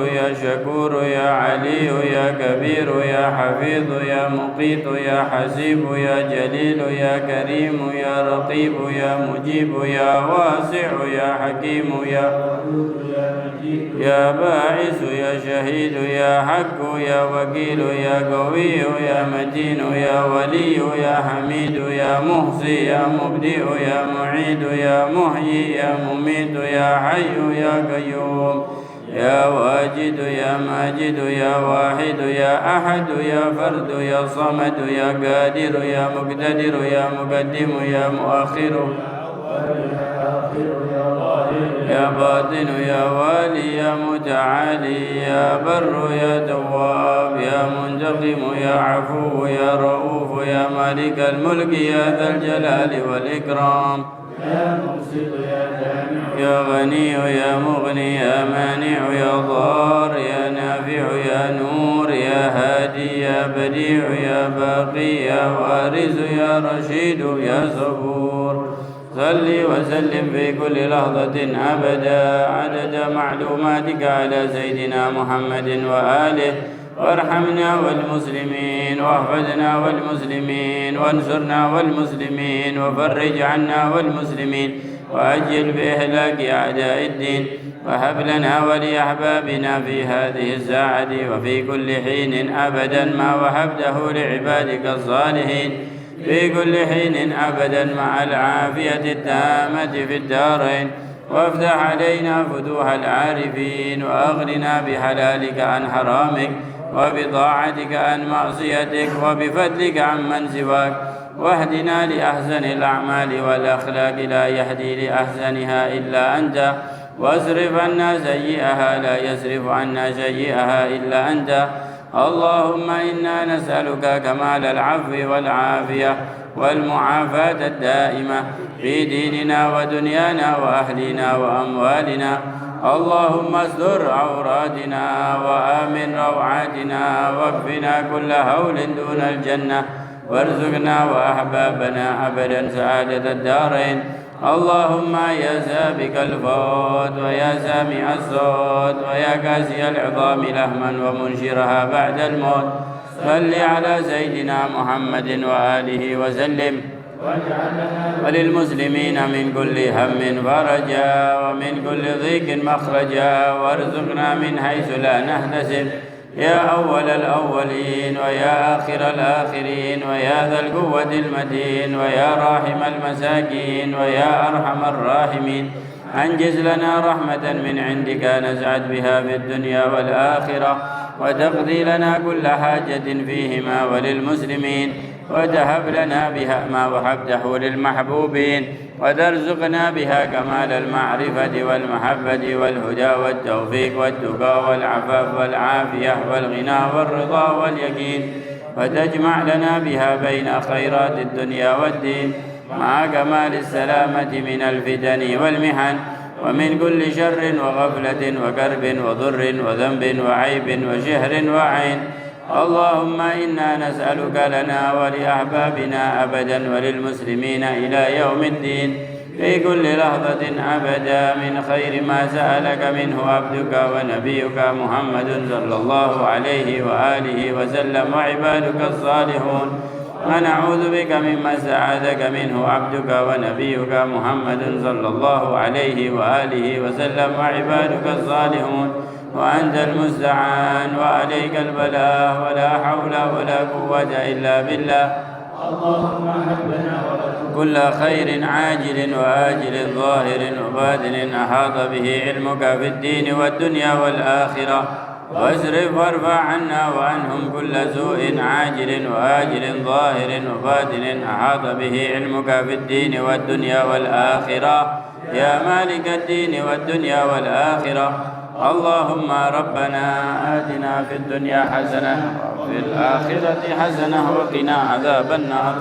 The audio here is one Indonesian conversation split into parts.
يا شكور يا علي يا كبير يا حفيظ يا مقيت يا حسيب يا جليل يا كريم يا رقيب يا مجيب يا واسع يا حكيم يا باعث يا شهيد يا حق يا وكيل يا قوي يا متين يا ولي يا حميد يا محصي يا مبدئ يا معيد يا محيي يا مميت يا حي يا قيوم يا واجد يا ماجد يا واحد يا أحد يا فرد يا صمد يا قادر يا مقتدر يا مقدم يا مؤخر يا باطن يا والي يا متعالي يا بر يا تواب يا منتقم يا عفو يا رؤوف يا مالك الملك يا ذا الجلال والإكرام يا مقسط يا جامع يا غني يا مغني يا مانع يا ضار يا نافع يا نور يا هادي يا بديع يا باقي يا وارث يا رشيد يا صبور صل وسلم في كل لحظة أبدا عدد معلوماتك على سيدنا محمد وآله وارحمنا والمسلمين واحفظنا والمسلمين وانصرنا والمسلمين وفرج عنا والمسلمين وأجل بإهلاك أعداء الدين وهب لنا ولأحبابنا في هذه الساعة وفي كل حين أبدا ما وهبته لعبادك الصالحين في كل حين أبدا مع العافية التامة في الدارين وافتح علينا فتوح العارفين وأغننا بحلالك عن حرامك وبطاعتك عن معصيتك وبفضلك عن من سواك واهدنا لأحسن الأعمال والأخلاق لا يهدي لأحسنها إلا أنت واصرف عنا سيئها لا يصرف عنا سيئها إلا أنت اللهم إنا نسألك كمال العفو والعافية والمعافاة الدائمة في ديننا ودنيانا وأهلنا وأموالنا اللهم استر عوراتنا وآمن روعاتنا واكفنا كل هول دون الجنة وارزقنا وأحبابنا أبدا سعادة الدارين اللهم يا سابق الفوت ويا سامع الصوت ويا كاسي العظام لهما ومنشرها بعد الموت صل على سيدنا محمد وآله وسلم وللمسلمين من كل هم فرجا ومن كل ضيق مخرجا وارزقنا من حيث لا نحتسب يا أول الأولين ويا آخر الآخرين ويا ذا القوة المتين ويا راحم المساكين ويا أرحم الراحمين أنجز لنا رحمة من عندك نسعد بها في الدنيا والآخرة وتقضي لنا كل حاجة فيهما وللمسلمين وتهب لنا بها ما وهبته للمحبوبين وترزقنا بها كمال المعرفة والمحبة والهدى والتوفيق والتقى والعفاف والعافية والغنى والرضا واليقين وتجمع لنا بها بين خيرات الدنيا والدين مع كمال السلامة من الفتن والمحن ومن كل شر وغفلة وكرب وضر وذنب وعيب وشهر وعين اللهم إنا نسألك لنا ولأحبابنا أبدا وللمسلمين إلى يوم الدين في كل لحظة أبدا من خير ما سألك منه عبدك ونبيك محمد صلى الله عليه وآله وسلم وعبادك الصالحون ونعوذ بك مما استعاذك منه عبدك ونبيك محمد صلى الله عليه وآله وسلم وعبادك الصالحون وأنت المستعان وعليك البلاغ ولا حول ولا قوة إلا بالله اللهم حبنا كل خير عاجل وآجل ظاهر وباطن أحاط به علمك في الدين والدنيا والآخرة واصرف وارفع عنا وعنهم كل سوء عاجل وآجل ظاهر وباطن أحاط به علمك في الدين والدنيا والآخرة يا مالك الدين والدنيا والآخرة اللهم ربنا آتنا في الدنيا حسنة وفي الآخرة حسنة وقنا عذاب النار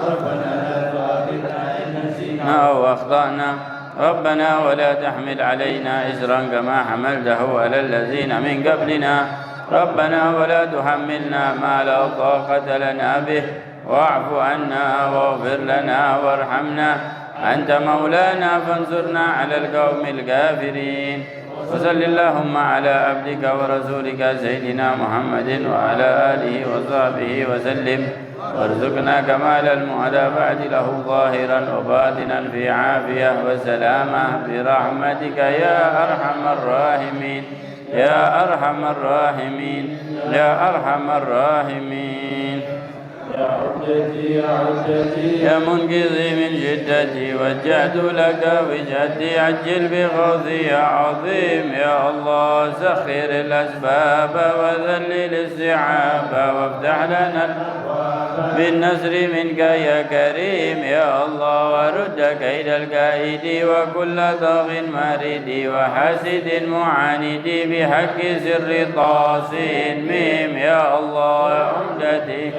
ربنا لا تؤاخذنا إن نسينا أو أخطأنا ربنا ولا تحمل علينا إسرا كما حملته على الذين من قبلنا ربنا ولا تحملنا ما لا طاقة لنا به واعف عنا واغفر لنا وارحمنا أنت مولانا فانصرنا على القوم الكافرين وصل اللهم على عبدك ورسولك سيدنا محمد وعلى آله وصحبه وسلم، وارزقنا كمال المعدى بعد له ظاهرا وباطنا في عافية وسلامة برحمتك يا أرحم الراحمين يا أرحم الراحمين يا أرحم الراحمين. يا حجتي يا حجتي يا منقذي من شدتي وجهت لك وجهتي، عجل بغوثي يا عظيم يا الله. سخر الأسباب وذلل السحاب وافتح لنا بالنصر منك يا كريم يا الله. ورد كيد الكائد وكل طاغ مارد وحاسد معاند بحق سر طاسين ميم يا الله. يا عمدتي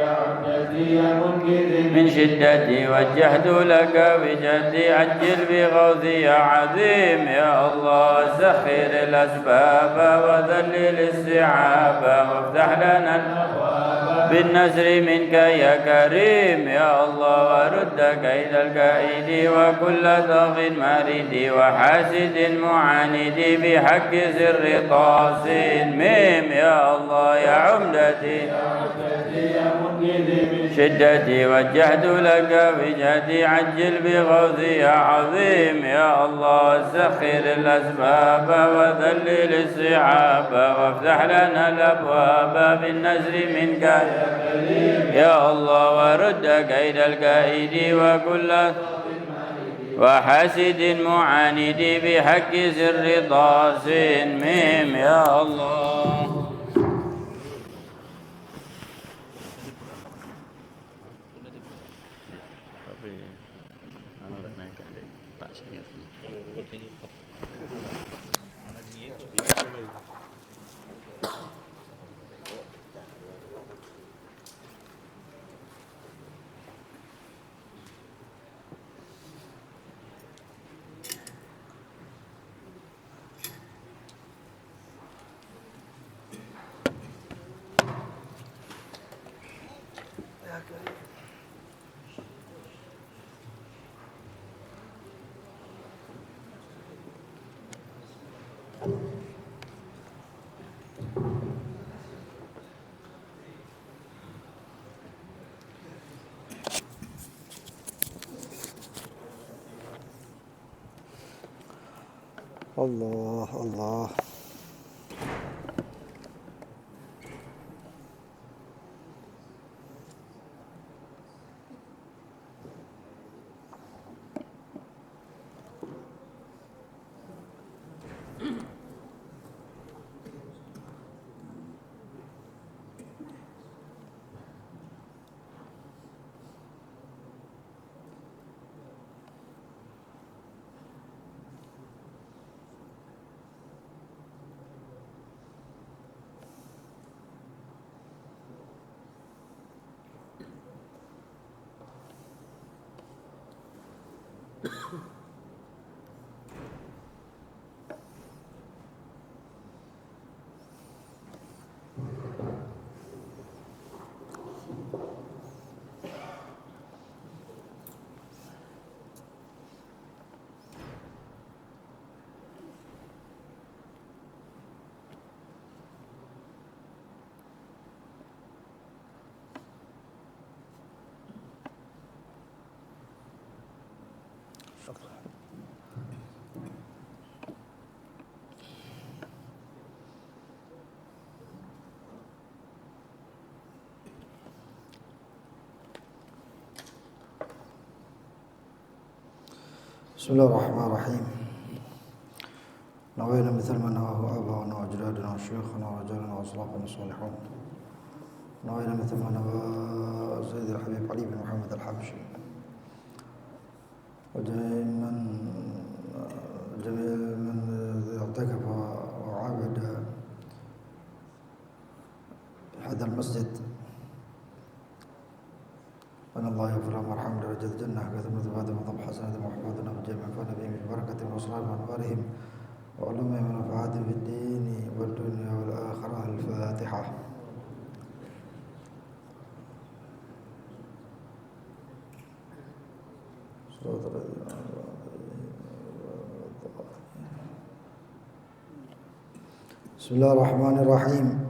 من شدتي وجهت لك وجهتي، عجل بغوثي يا عظيم يا الله. سخر الأسباب وذلل السحاب وافتح لنا بالنصر منك يا كريم يا الله. ورد كيد الكائد وكل طاغ مارد وحاسد معاند بحق سر طاسين ميم يا الله. يا عمدتي شدتي وجهت لك وجهتي، عجل بغوثي يا عظيم يا الله. سخر الأسباب وذلل الصعاب وافتح لنا الأبواب بالنصر منك يا الله. ورد كيد الكائد وكل وحاسد معاند بحق سر طاس ميم يا الله. الله الله. بسم الله الرحمن الرحيم. نوينا مثل ما نواه آباؤنا وأجدادنا وشيوخنا ورجالنا وأسلافنا الصالحون. نوينا مثل ما نوى سيد الحبيب علي بن محمد الحبشي وجميع من اعتكف وعبد هذا المسجد، أن الله يغفر لهم ويرحمهم درجة الجنة كثم ذبادهم وضب حسنات ومحفوظنا بالجميع فانا بهم ببركة وأسرار وأنوارهم وعلومهم ونفعاتهم في الدين والدنيا والآخرة. الفاتحة. Bismillahirrahmanirrahim.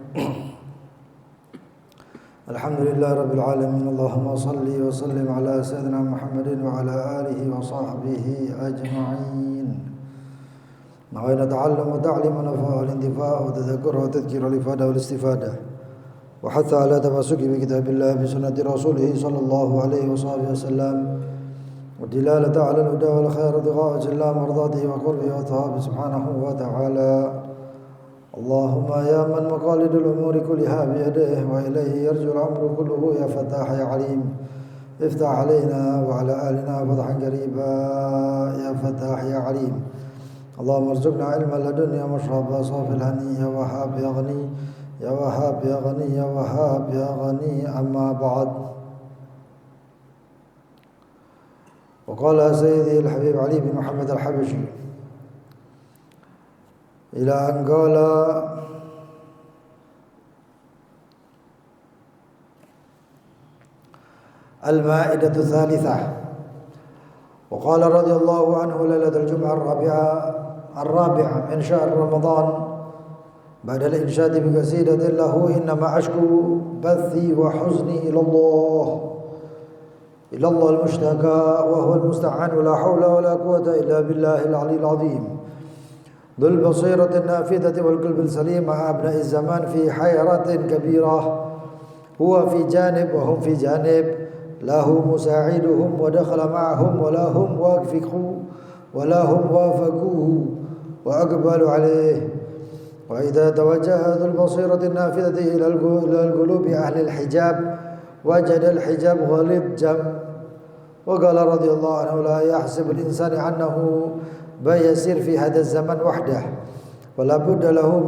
Alhamdulillahirabbil alamin. Allahumma shalli wa sallim ala sayyidina Muhammadin wa ala alihi wa sahbihi ajma'in. Nawayna ta'allum wa ta'lim wa nafa' wal intifa' wa tadhakkur wa tadhkir wal ifada wal istifada. Wa hatha ala tamassuki bi kitabillah bi sunnati rasulih sallallahu alaihi wa sahbihi wasallam. Wa dilalata ala al-huda wal khair wa tiqa'a jalla mardatihi wa qurbihi wa thawabi subhanahu wa ta'ala. اللهم يا من مقاليد الأمور كلها بيده وإليه يرجو الأمر كله يا فتاح يا عليم افتح علينا وعلى آلنا فتحا قريبا يا فتاح يا عليم اللهم ارزقنا علما لدنيا مشربا صافي الهني يا وهاب يا غني يا وهاب يا غني يا وهاب يا غني أما بعد. وقال سيدي الحبيب علي بن محمد الحبشي إلى أن قال المائدة الثالثة. وقال رضي الله عنه ليلة الجمعة الرابعة من شهر رمضان بعد الإنشاد بقصيدة له إنما أشكو بثي وحزني إلى الله المشتكى وهو المستعان ولا حول ولا قوة إلا بالله العلي العظيم ذو البصيرة النافذة والقلب السليم مع أبناء الزمان في حيرة كبيرة هو في جانب وهم في جانب لا هو مساعدهم ودخل معهم ولا هم وافقوه وأقبلوا عليه. وإذا توجه ذو البصيرة النافذة إلى القلوب أهل الحجاب وجد الحجاب غليظا. وقال رضي الله عنه لا يحسب الإنسان أنه بيسير في هذا الزمن وحده ولا بد له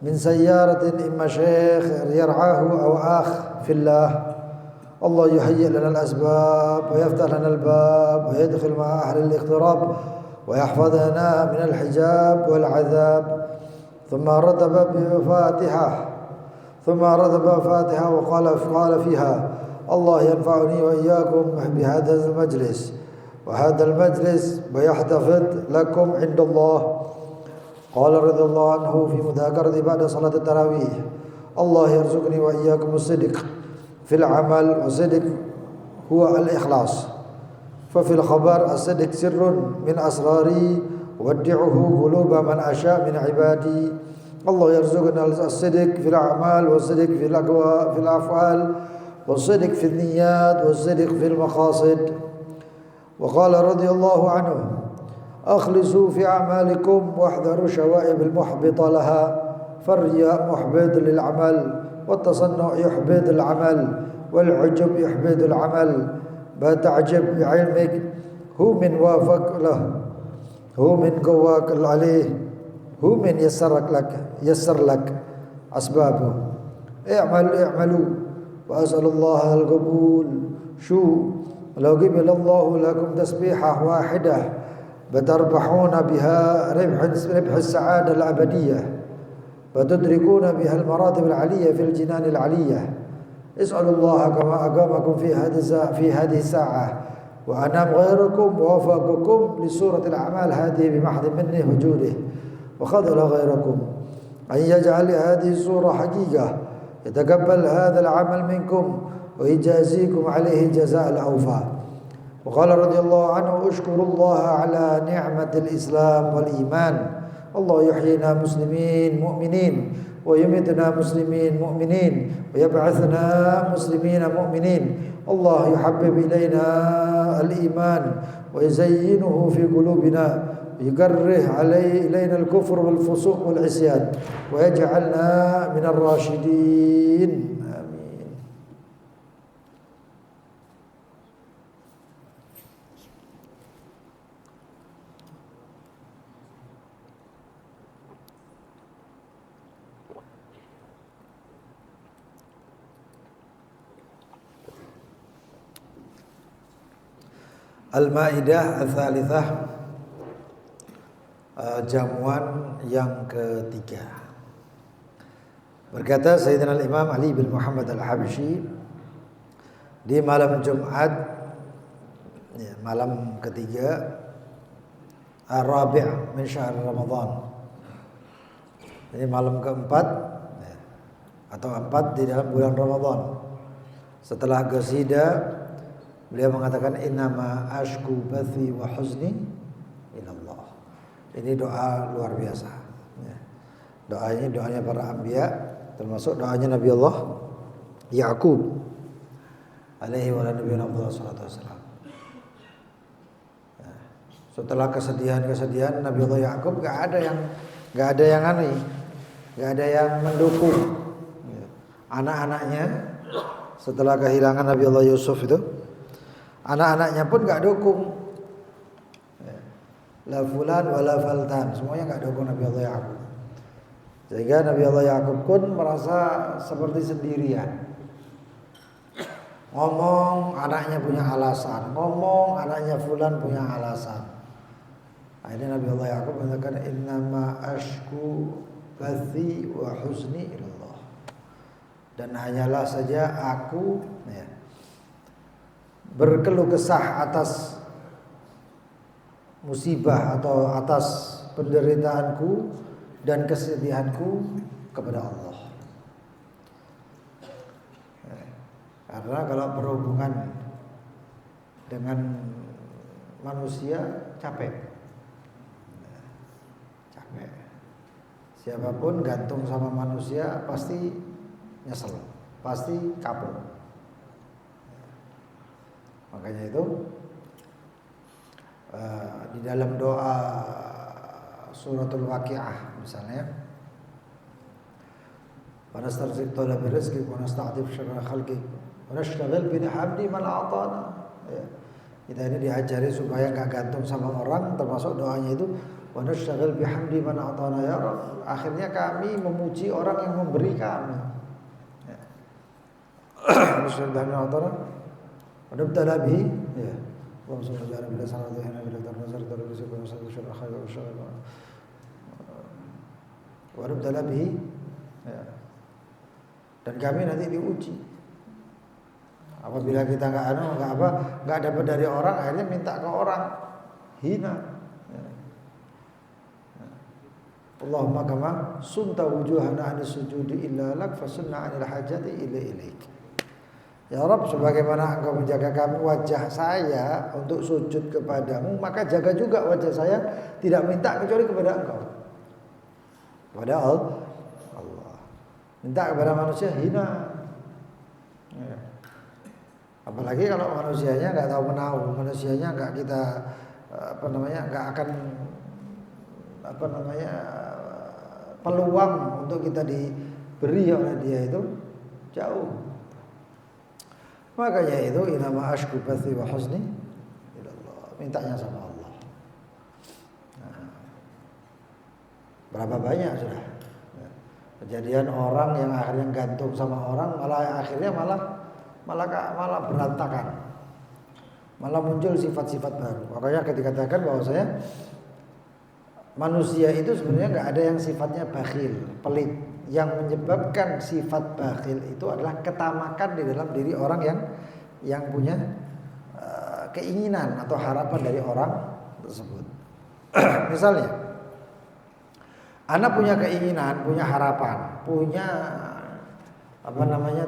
من سيارة إما شيخ يرعاه أو أخ في الله يهيئ لنا الأسباب ويفتح لنا الباب ويدخل مع أهل الاغتراب ويحفظنا من الحجاب والعذاب. ثم رتب فاتحة وقال فيها الله ينفعني وإياكم بهذا المجلس وهذا المجلس ويحتفظ لكم عند الله. قال رضي الله عنه في مذاكرة بعد صلاة التراويح الله يرزقني وإياكم الصدق في العمل والصدق هو الإخلاص ففي الخبر الصدق سر من أسراري ودعه قلوب من أشاء من عبادي. الله يرزقنا الصدق في الأعمال والصدق في الأفعال والصدق في النيات والصدق في المقاصد. وقال رضي الله عنه أخلصوا في أعمالكم واحذروا شوائب المحبطة لها فالرياء محبط للعمل والتصنع يحبط العمل والعجب يحبط العمل. فتعجب بعلمك هو من وافق له هو من قواك عليه هو من يسر لك أسبابه. اعملوا وأسأل الله القبول. لو قبل الله لكم تسبيحة واحدة بتربحون بها ربح السعادة الأبدية فتدركون بها المراتب العلية في الجنان العلية. اسألوا الله كما أقامكم في هذه الساعة وأنام غيركم ووفقكم لصورة الأعمال هذه بمحض منه وجوده وخذل غيركم أن يجعل هذه الصورة حقيقة يتقبل هذا العمل منكم ويجازيكم عليه جزاء الأوفى. وقال رضي الله عنه اشكروا الله على نعمة الإسلام والإيمان. الله يحيينا مسلمين مؤمنين ويميتنا مسلمين مؤمنين ويبعثنا مسلمين مؤمنين. الله يحبب إلينا الإيمان ويزينه في قلوبنا ويكره إلينا الكفر والفسوق والعصيان ويجعلنا من الراشدين. Al-Maidah Al-Thalithah, jamuan yang ketiga. Berkata Sayyidina Al-Imam Ali bin Muhammad Al-Habsyi di malam Jumat, malam ketiga Ar-Rabi' min syahr Ramadan, Ini malam keempat atau 4 di dalam bulan Ramadan. Setelah qasida beliau mengatakan innama ashku bathi wa huzni ilallah. Ini doa luar biasa. Doanya para anbiya, termasuk doanya Nabi Allah Ya'qub alaihi wa nabiyina sallallahu alaihi wasallam. Setelah kesedihan Nabi Allah Ya'qub enggak ada yang mendukung. Anak-anaknya setelah kehilangan Nabi Allah Yusuf itu, anak-anaknya pun enggak dukung. La fulan wala faltan, semuanya enggak dukung Nabi Allah Ya'qub. Sehingga Nabi Allah Ya'qub pun merasa seperti sendirian. Ngomong anaknya punya alasan, ngomong anaknya fulan punya alasan. Akhirnya Nabi Allah Ya'qub mengatakan innama ashku bathi wa huzni ilallah. Dan hanyalah saja aku berkeluh kesah atas musibah atau atas penderitaanku dan kesedihanku kepada Allah. Karena kalau berhubungan dengan manusia capek. Siapapun gantung sama manusia pasti nyesel, pasti kapok. Makanya itu di dalam doa suratul Waqiah misalnya, wa nastarzik talab rizqi wa nasta'dib syarra khalqi wa nashtaghil bi hamdi man a'tana. Kita ini diajari supaya enggak gantung sama orang, termasuk doanya itu wa nashtaghil bi hamdi man a'tana ya Rabb. Akhirnya kami memuji orang yang memberi kami. Nashtaghil bi hamdi man a'tana wa nabtala bihi ya. Allahumma shalli ala Muhammad wa ala ali Muhammad wa nabtala bihi ya. Dan kami nanti diuji. Apabila kita enggak dapat dari orang, akhirnya minta ke orang, hina. Allahumma kama sunta wujuhana anis sujudi illa lak fasunna anil hajati illa ilaik. Ya Rabb, sebagaimana Engkau menjaga kami wajah saya untuk sujud kepadamu, maka jaga juga wajah saya tidak minta kecuali kepada Engkau. Kepada Allah. Minta kepada manusia hina. Ya. Apalagi kalau manusianya enggak tahu menahu, manusianya enggak kita enggak akan peluang untuk kita diberi oleh dia itu jauh. Makanya itu inama ashku bathi wa huzni ilallah. Mintanya sama Allah. Berapa banyak sudah kejadian orang yang akhirnya gantung sama orang, malah berantakan, malah muncul sifat-sifat baru. Makanya ketika dikatakan bahwasanya manusia itu sebenarnya nggak ada yang sifatnya bakhil, pelit. Yang menyebabkan sifat bakhil itu adalah ketamakan di dalam diri orang yang punya keinginan atau harapan dari orang tersebut. Misalnya, anak punya keinginan, punya harapan, punya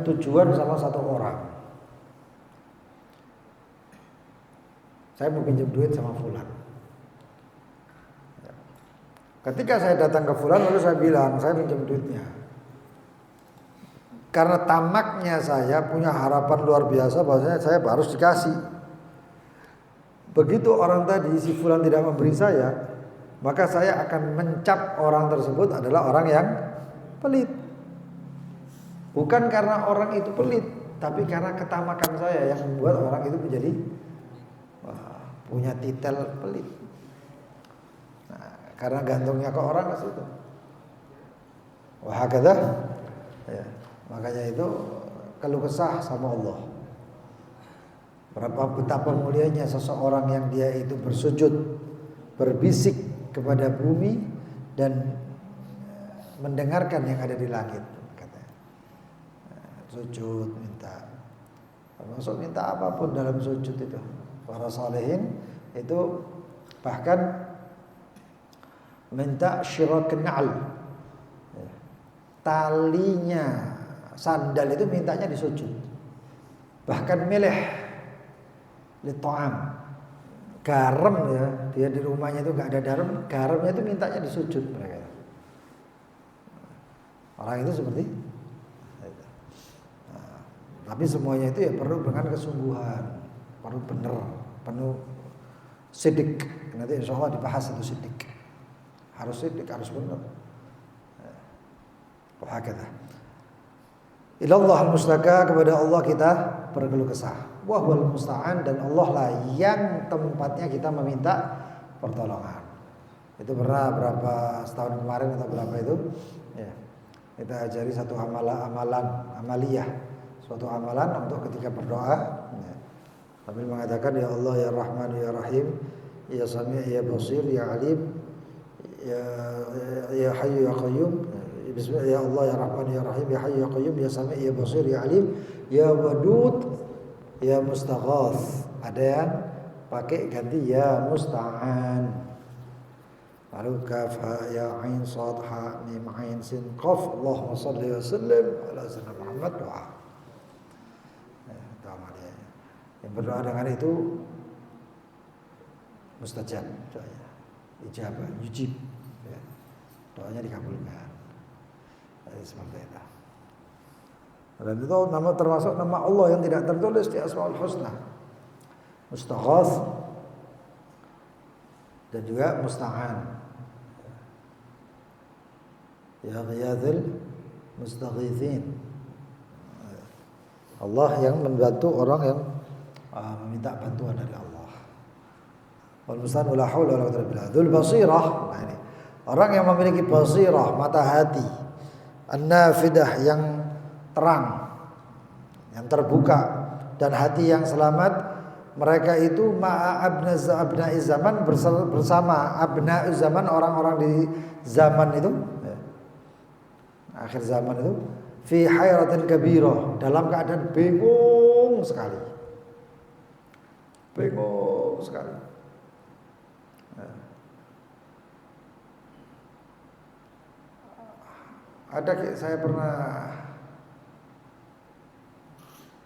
tujuan sama satu orang. Saya mau pinjam duit sama fulan. Ketika saya datang ke fulan lalu saya bilang saya pinjam duitnya. Karena tamaknya saya punya harapan luar biasa bahwasanya saya harus dikasih. Begitu orang tadi si fulan tidak memberi saya, maka saya akan mencap orang tersebut adalah orang yang pelit. Bukan karena orang itu pelit, tapi karena ketamakan saya yang membuat orang itu menjadi punya titel pelit. Karena gantungnya ke orang ke situ. Wahakadzah. Ya, makanya itu keluh kesah sama Allah. Betapa mulianya seseorang yang dia itu bersujud, berbisik kepada bumi dan mendengarkan yang ada di langit, katanya. Sujud minta. Termasuk minta apapun dalam sujud itu. Para salihin itu bahkan minta syirak na'al, talinya sandal itu mintanya disujud. Bahkan milih lito'am, garam ya, dia di rumahnya itu nggak ada garamnya itu mintanya disujud mereka. Orang itu seperti itu. Nah, tapi semuanya itu ya perlu dengan kesungguhan, perlu benar, penuh sidik. Nanti insya Allah dibahas itu sidik. Harus sidik, harus benar. Wahakata. Ilallah al-mustaka, kepada Allah kita berkeluh kesah. Wahwal musta'an, dan Allah lah yang tempatnya kita meminta pertolongan. Itu pernah berapa setahun kemarin atau berapa itu ya, kita ajari satu amaliyah, suatu amalan untuk ketika berdoa ya. Sambil mengatakan ya Allah ya Rahman ya Rahim ya Sami' ya Basir ya Alim ya Hayyu ya Qayyum. Bismillah ya Allah ya Rahman ya Rahim ya Hayyu ya Qayyum ya Sami' ya Basir ya Alim ya Wadud ya Mustaghath. Ada yang pakai ganti ya Musta'an. Lalu kaf ha ya ain sad ha mim ain sin qaf. Allahumma shalli wa sallim ala sayyidina Muhammad. Doa. Yang berdoa dengan itu mustajab doanya, ijabah, yujib ya. Doanya dikabulkan. Jadi seperti itu. Dan itu nama termasuk nama Allah yang tidak tertulis di Asmaul Husna. Mustaghath dan juga Musta'an. Ya Ghiyadhil Mustaghithin. Allah yang membantu orang yang meminta bantuan dari Allah. Wal musta'an la haula wala quwwata illa billah. Dzul basirah. Nah ini. Orang yang memiliki basirah, mata hati, an-nafidah yang terang, yang terbuka, dan hati yang selamat, mereka itu ma'a abna'i zaman, bersama abna'i zaman, orang-orang di zaman itu ya, akhir zaman itu, fi hayratin kabirah, dalam keadaan bingung sekali. Bingung sekali. Ya. Ada saya pernah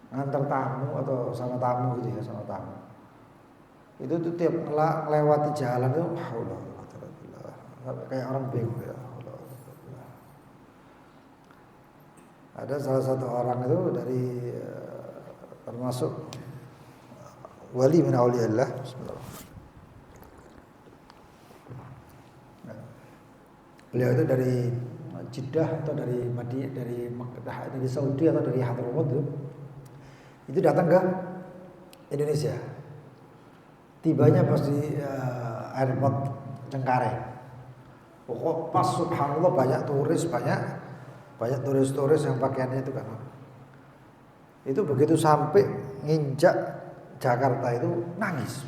ngantar tamu atau sama tamu gitu ya, sama tamu. Itu tuh tiap melewati jalan itu kayak orang bingung ya. Ada salah satu orang itu dari termasuk wali min auliyaillah. Bismillah. Beliau itu dari Jeddah atau dari Madinah, dari Saudi atau dari Hadramaut itu datang ke Indonesia. Tibanya pas di airport Cengkareng. Pokok pas subhanallah banyak turis yang pakaiannya itu kan. Itu begitu sampai nginjak Jakarta itu nangis.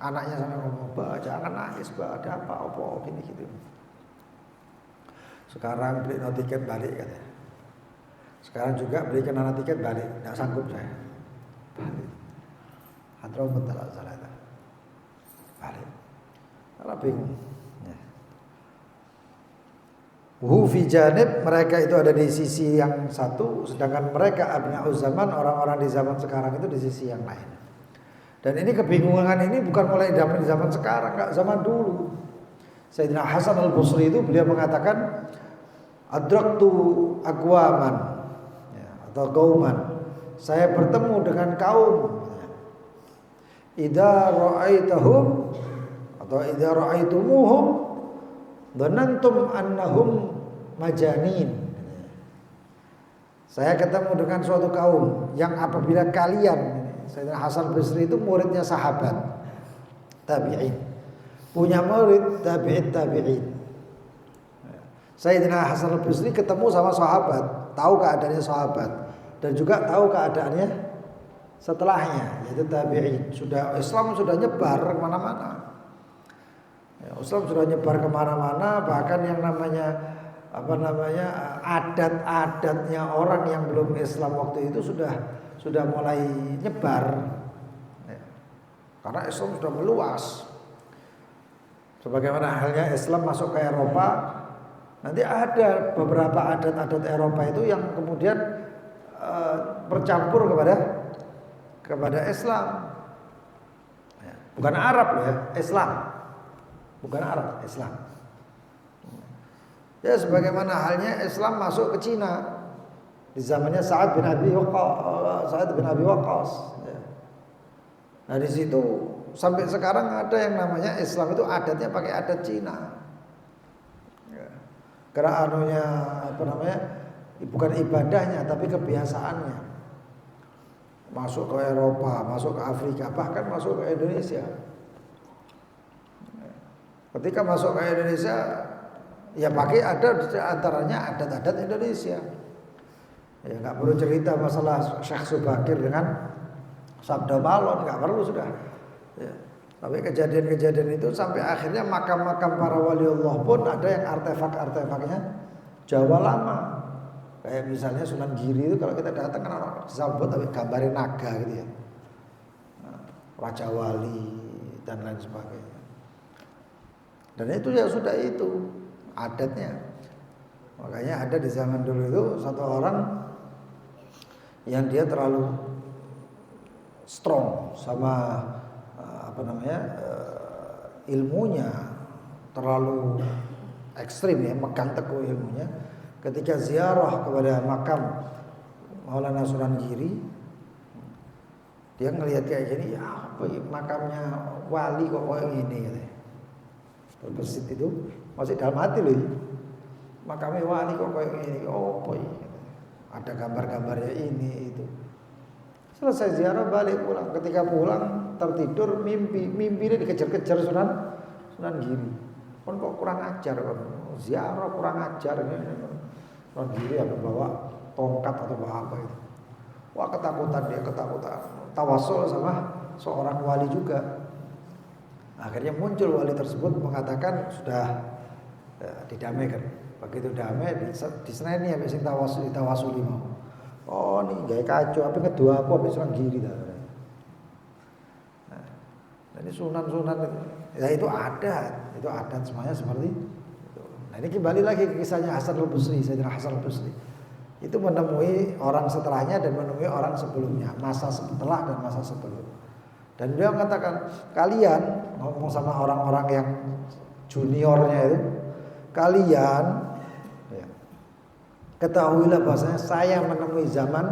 Anaknya sampai ngomong, "Mbak, jangan nangis, Mbak. Ada apa gini gitu." Sekarang beli tiket balik katanya. Sekarang juga belikan anak tiket balik, enggak sanggup saya. Balik. Hadramaut salah itu. Balik. Karena bingung. Ya. Fi janib, mereka itu ada di sisi yang satu, sedangkan mereka abna'uz zaman, orang-orang di zaman sekarang itu di sisi yang lain. Dan ini kebingungan ini bukan mulai di zaman sekarang, enggak, zaman dulu. Sayyidina Hasan al-Basri itu beliau mengatakan adraktu aqwaman ya, atau qauman. Saya bertemu dengan kaum idza ra'aitahum atau idza ra'aitumuhum dhanantum annahum majanin. Saya ketemu dengan suatu kaum yang apabila kalian, Sayyidina Hasan Basri itu muridnya sahabat tabi'in, punya murid tabi'in. Sayyidina Hasan Basri ketemu sama sahabat, tahu keadaannya sahabat dan juga tahu keadaannya setelahnya, yaitu tabi'in. Islam sudah nyebar kemana-mana. Islam sudah nyebar kemana-mana, bahkan yang namanya adat-adatnya orang yang belum Islam waktu itu sudah mulai nyebar ya. Karena Islam sudah meluas. Sebagaimana halnya Islam masuk ke Eropa, Nanti ada beberapa adat-adat Eropa itu yang kemudian bercampur kepada Islam. Bukan Arab loh ya, Islam. Bukan Arab, Islam. Ya sebagaimana halnya Islam masuk ke Cina di zamannya Sa'ad bin Abi Waqqas. Ya. Nah di situ sampai sekarang ada yang namanya Islam itu adatnya pakai adat Cina. Ya. Karena bukan ibadahnya tapi kebiasaannya. Masuk ke Eropa, masuk ke Afrika, bahkan masuk ke Indonesia. Ketika masuk ke Indonesia, ya pakai ada antaranya adat-adat Indonesia. Ya nggak perlu cerita masalah Syekh Subakir dengan Sabda Balon, nggak perlu sudah. Ya. Tapi kejadian-kejadian itu sampai akhirnya makam-makam para wali Allah pun ada yang artefak-artefaknya Jawa lama. Kayak misalnya Sunan Giri itu kalau kita datang kan orang disambut tapi gambarin naga gitu ya. Raja Wali dan lain sebagainya. Dan itu ya sudah itu adatnya. Makanya ada di zaman dulu itu satu orang yang dia terlalu strong sama ilmunya, terlalu ekstrim ya, megang teguh ilmunya. Ketika ziarah kepada makam Maulana Sunan Giri, dia ngelihat kayak gini, ya apa ya, makamnya wali kok kayak gini gitu. Terbesit itu masih dalam hati loh. Makamnya wali kok kayak gini, oh apa ya. Ada gambar-gambarnya ini itu. Selesai ziarah balik pulang. Ketika pulang tertidur mimpinya dikejar-kejar Sunan Giri. Kan kok kurang ajar kan. Ziarah kurang ajar ini. Sunan Giri apa bawa tongkat atau bawa apa itu. Wah ketakutan dia, tawasul sama seorang wali juga. Akhirnya muncul wali tersebut mengatakan sudah didamaikan. Begitu damai diseneni sampai sing tawasuli mau. Oh nih gaya kacau, apa kedua aku habis Sunan Giri dah. Nah, jadi sunan ya itu adat semuanya seperti itu. Nah ini kembali lagi ke kisahnya Hasan al-Basri, Sayyidina Hasan al-Basri. Itu menemui orang setelahnya dan menemui orang sebelumnya, masa setelah dan masa sebelum. Dan dia mengatakan, kalian ngomong sama orang-orang yang juniornya itu, kalian ya, ketahuilah bahwasanya saya menemui zaman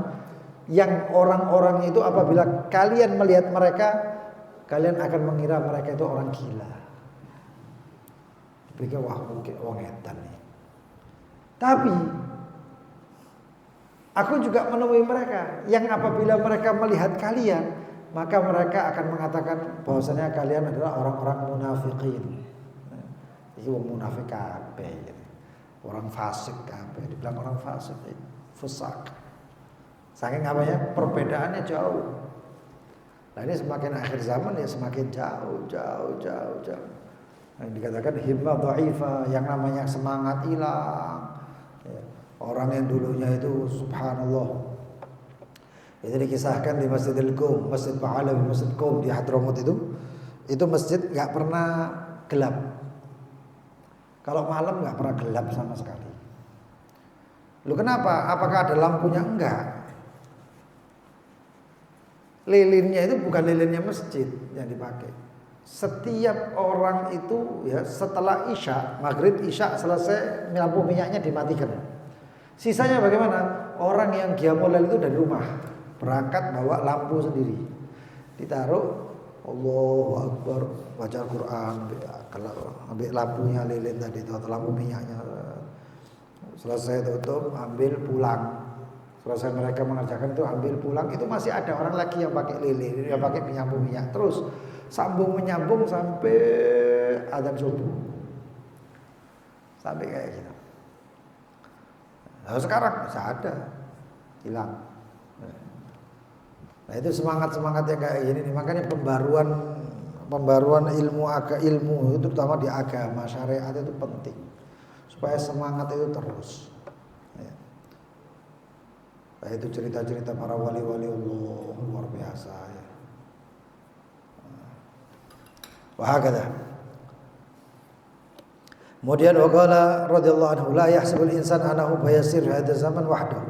yang orang-orang itu apabila kalian melihat mereka, kalian akan mengira mereka itu orang gila. Pikir wah mungkin orang edan nih. Tapi aku juga menemui mereka yang apabila mereka melihat kalian, maka mereka akan mengatakan bahwasanya kalian adalah orang-orang munafikin. Itu munafik kabeh. Orang fasik kabeh, dibilang orang fasik, fusak. Saking apanya? Perbedaannya jauh. Nah ini semakin akhir zaman ya semakin jauh. Yang dikatakan himmah dhaifah, yang namanya semangat hilang. Ya. Orang yang dulunya itu subhanallah. Itu dikisahkan di Masjidil Qum, Masjid Ba'alawi, Masjid Qum di Hadramut itu masjid nggak pernah gelap. Kalau malam nggak pernah gelap sama sekali. Lu kenapa? Apakah ada lampunya? Enggak. Lilinnya itu bukan lilinnya masjid yang dipakai. Setiap orang itu ya setelah Isya, maghrib Isya selesai lampu minyaknya dimatikan. Sisanya bagaimana? Orang yang qiyamul lail itu dari rumah berangkat bawa lampu sendiri, ditaruh, Allahu Akbar, baca Quran, ambil lampunya lilin tadi itu atau lampu minyaknya, selesai tutup, ambil pulang. Selesai mereka mengerjakan itu ambil pulang, itu masih ada orang lagi yang pakai lilin, yang pakai minyak, terus sambung menyambung sampai adzan subuh, sampai kayak gitu. Nah, sekarang masih ada, hilang. Nah itu semangat yang kayak gini nih. Makanya pembaruan ilmu itu terutama di agama syariat itu penting supaya semangat itu terus. Nah itu cerita-cerita para wali-wali Allah luar biasa ya. Wahakadha. Kemudian waqala radhiyallahu anhu la yahsabul insan anahu bayasir hadza zaman wahdahu.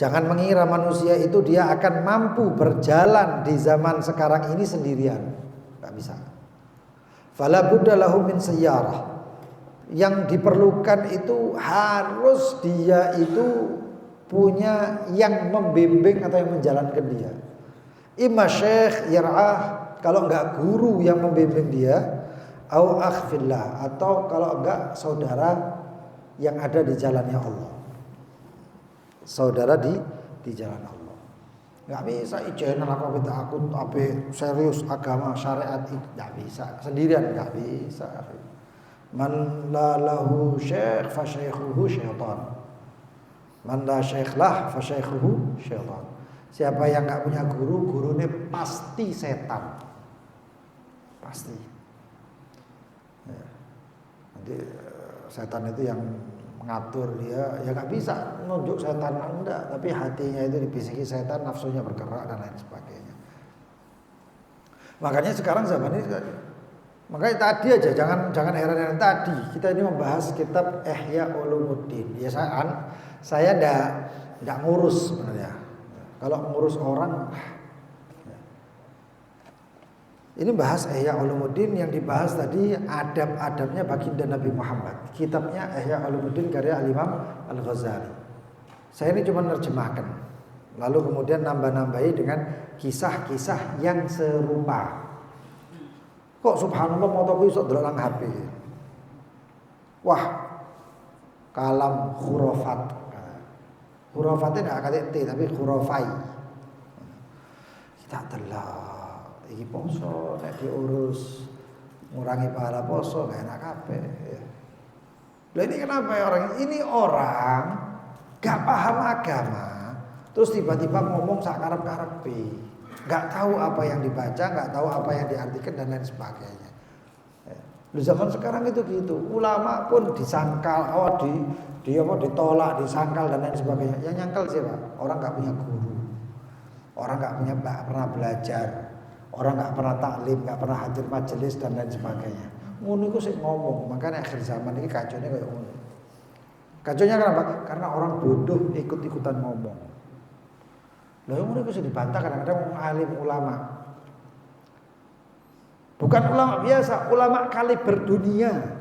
Jangan mengira manusia itu dia akan mampu berjalan di zaman sekarang ini sendirian. Enggak bisa. Fala budda lahu min sayyarah. Yang diperlukan itu harus dia itu punya yang membimbing atau yang menjalankan dia. Imma syekh yar'ah, kalau enggak guru yang membimbing dia, au akhfillah, atau kalau enggak saudara yang ada di jalannya Allah. Saudara di jalan Allah. Enggak bisa ijen aku serius agama syariat itu enggak bisa. Sendirian enggak bisa. Man la lahu syekh fa syaikhuhu syaitan. Man la syekh lah fa syaikhuhu syaitan. Siapa yang enggak punya guru, gurunya pasti setan. Pasti. Ya. Nanti setan itu yang mengatur dia, ya nggak bisa menunjuk setan enggak, tapi hatinya itu dibisiki setan, nafsunya bergerak dan lain sebagainya. Makanya sekarang zaman ini, makanya tadi aja jangan heran-heran tadi kita ini membahas kitab Ihya Ulumuddin. Ya saya enggak ngurus sebenarnya. Kalau ngurus orang, ini bahas Ihya Ulumuddin, yang dibahas tadi adab-adabnya baginda Nabi Muhammad. Kitabnya Ihya Ulumuddin karya Al-Imam Al-Ghazali. Saya ini cuma nerjemahkan. Lalu kemudian nambah-nambahi dengan kisah-kisah yang serupa. Kok subhanallah motoku iso delok nang HP. Wah, kalam khurafat. Khurafatnya enggak kate T tapi khurafai. Kita telah iki poso nek diurus ngurangi pahala poso gak enak kabeh. Lah ini kenapa ya orang gak paham agama, terus tiba-tiba ngomong sak karep-karepe, gak tahu apa yang dibaca, gak tahu apa yang diartikan dan lain sebagainya. Di zaman sekarang itu gitu, ulama pun disangkal, ditolak, disangkal dan lain sebagainya. Yang nyangkal siapa? Orang gak punya guru, orang gak pernah belajar, orang nggak pernah taklim, nggak pernah hadir majelis dan lain sebagainya. Ngono iku sik ngomong, makanya akhir zaman ini kacaunya kayak ngono. Kacaunya kenapa? Karena orang bodoh ikut-ikutan ngomong. Lah ngono iku sing dibantah kadang-kadang alim ulama. Bukan ulama biasa, ulama kaliber dunia.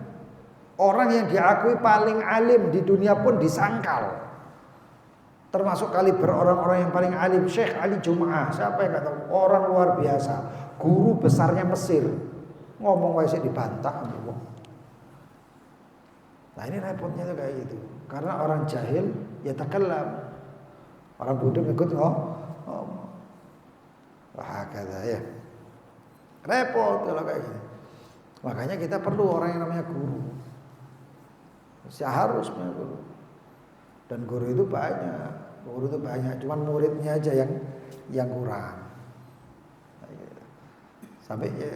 Orang yang diakui paling alim di dunia pun disangkal. Termasuk kaliber orang-orang yang paling alim, Syekh Ali Jum'ah. Siapa yang enggak tahu? Orang luar biasa, guru besarnya Mesir. Ngomong wae sik dibantah. Nah, ini repotnya tuh kayak gitu. Karena orang jahil ya takallam. Orang bodoh ikut ngomong. Wah, kata ya. Repot kalau kayak gitu. Makanya kita perlu orang yang namanya guru. Seharusnya punya guru. Dan guru itu banyak, cuman muridnya aja yang kurang. Sampai ya,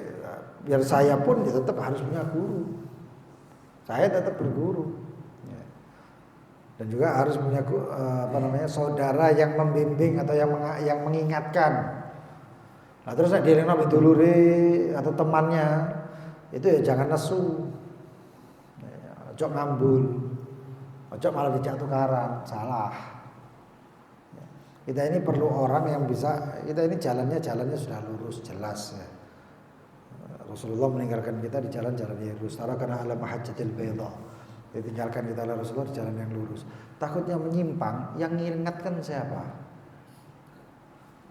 biar saya pun ya tetap harus punya guru. Saya tetap berguru. Ya. Dan juga harus punya saudara yang membimbing atau yang mengingatkan. Nah terus dia yang nabi dulure atau temannya itu ya jangan nesu, ojo ngambul. Ojo malah dijak tukaran, salah. Kita ini perlu orang yang bisa, kita ini jalannya sudah lurus, jelas ya. Rasulullah meninggalkan kita di jalan-jalan yang lurus. Tarakana ala mahajjatil bayda. Ditinggalkan kita oleh Rasulullah di jalan yang lurus. Takutnya menyimpang, yang mengingatkan siapa?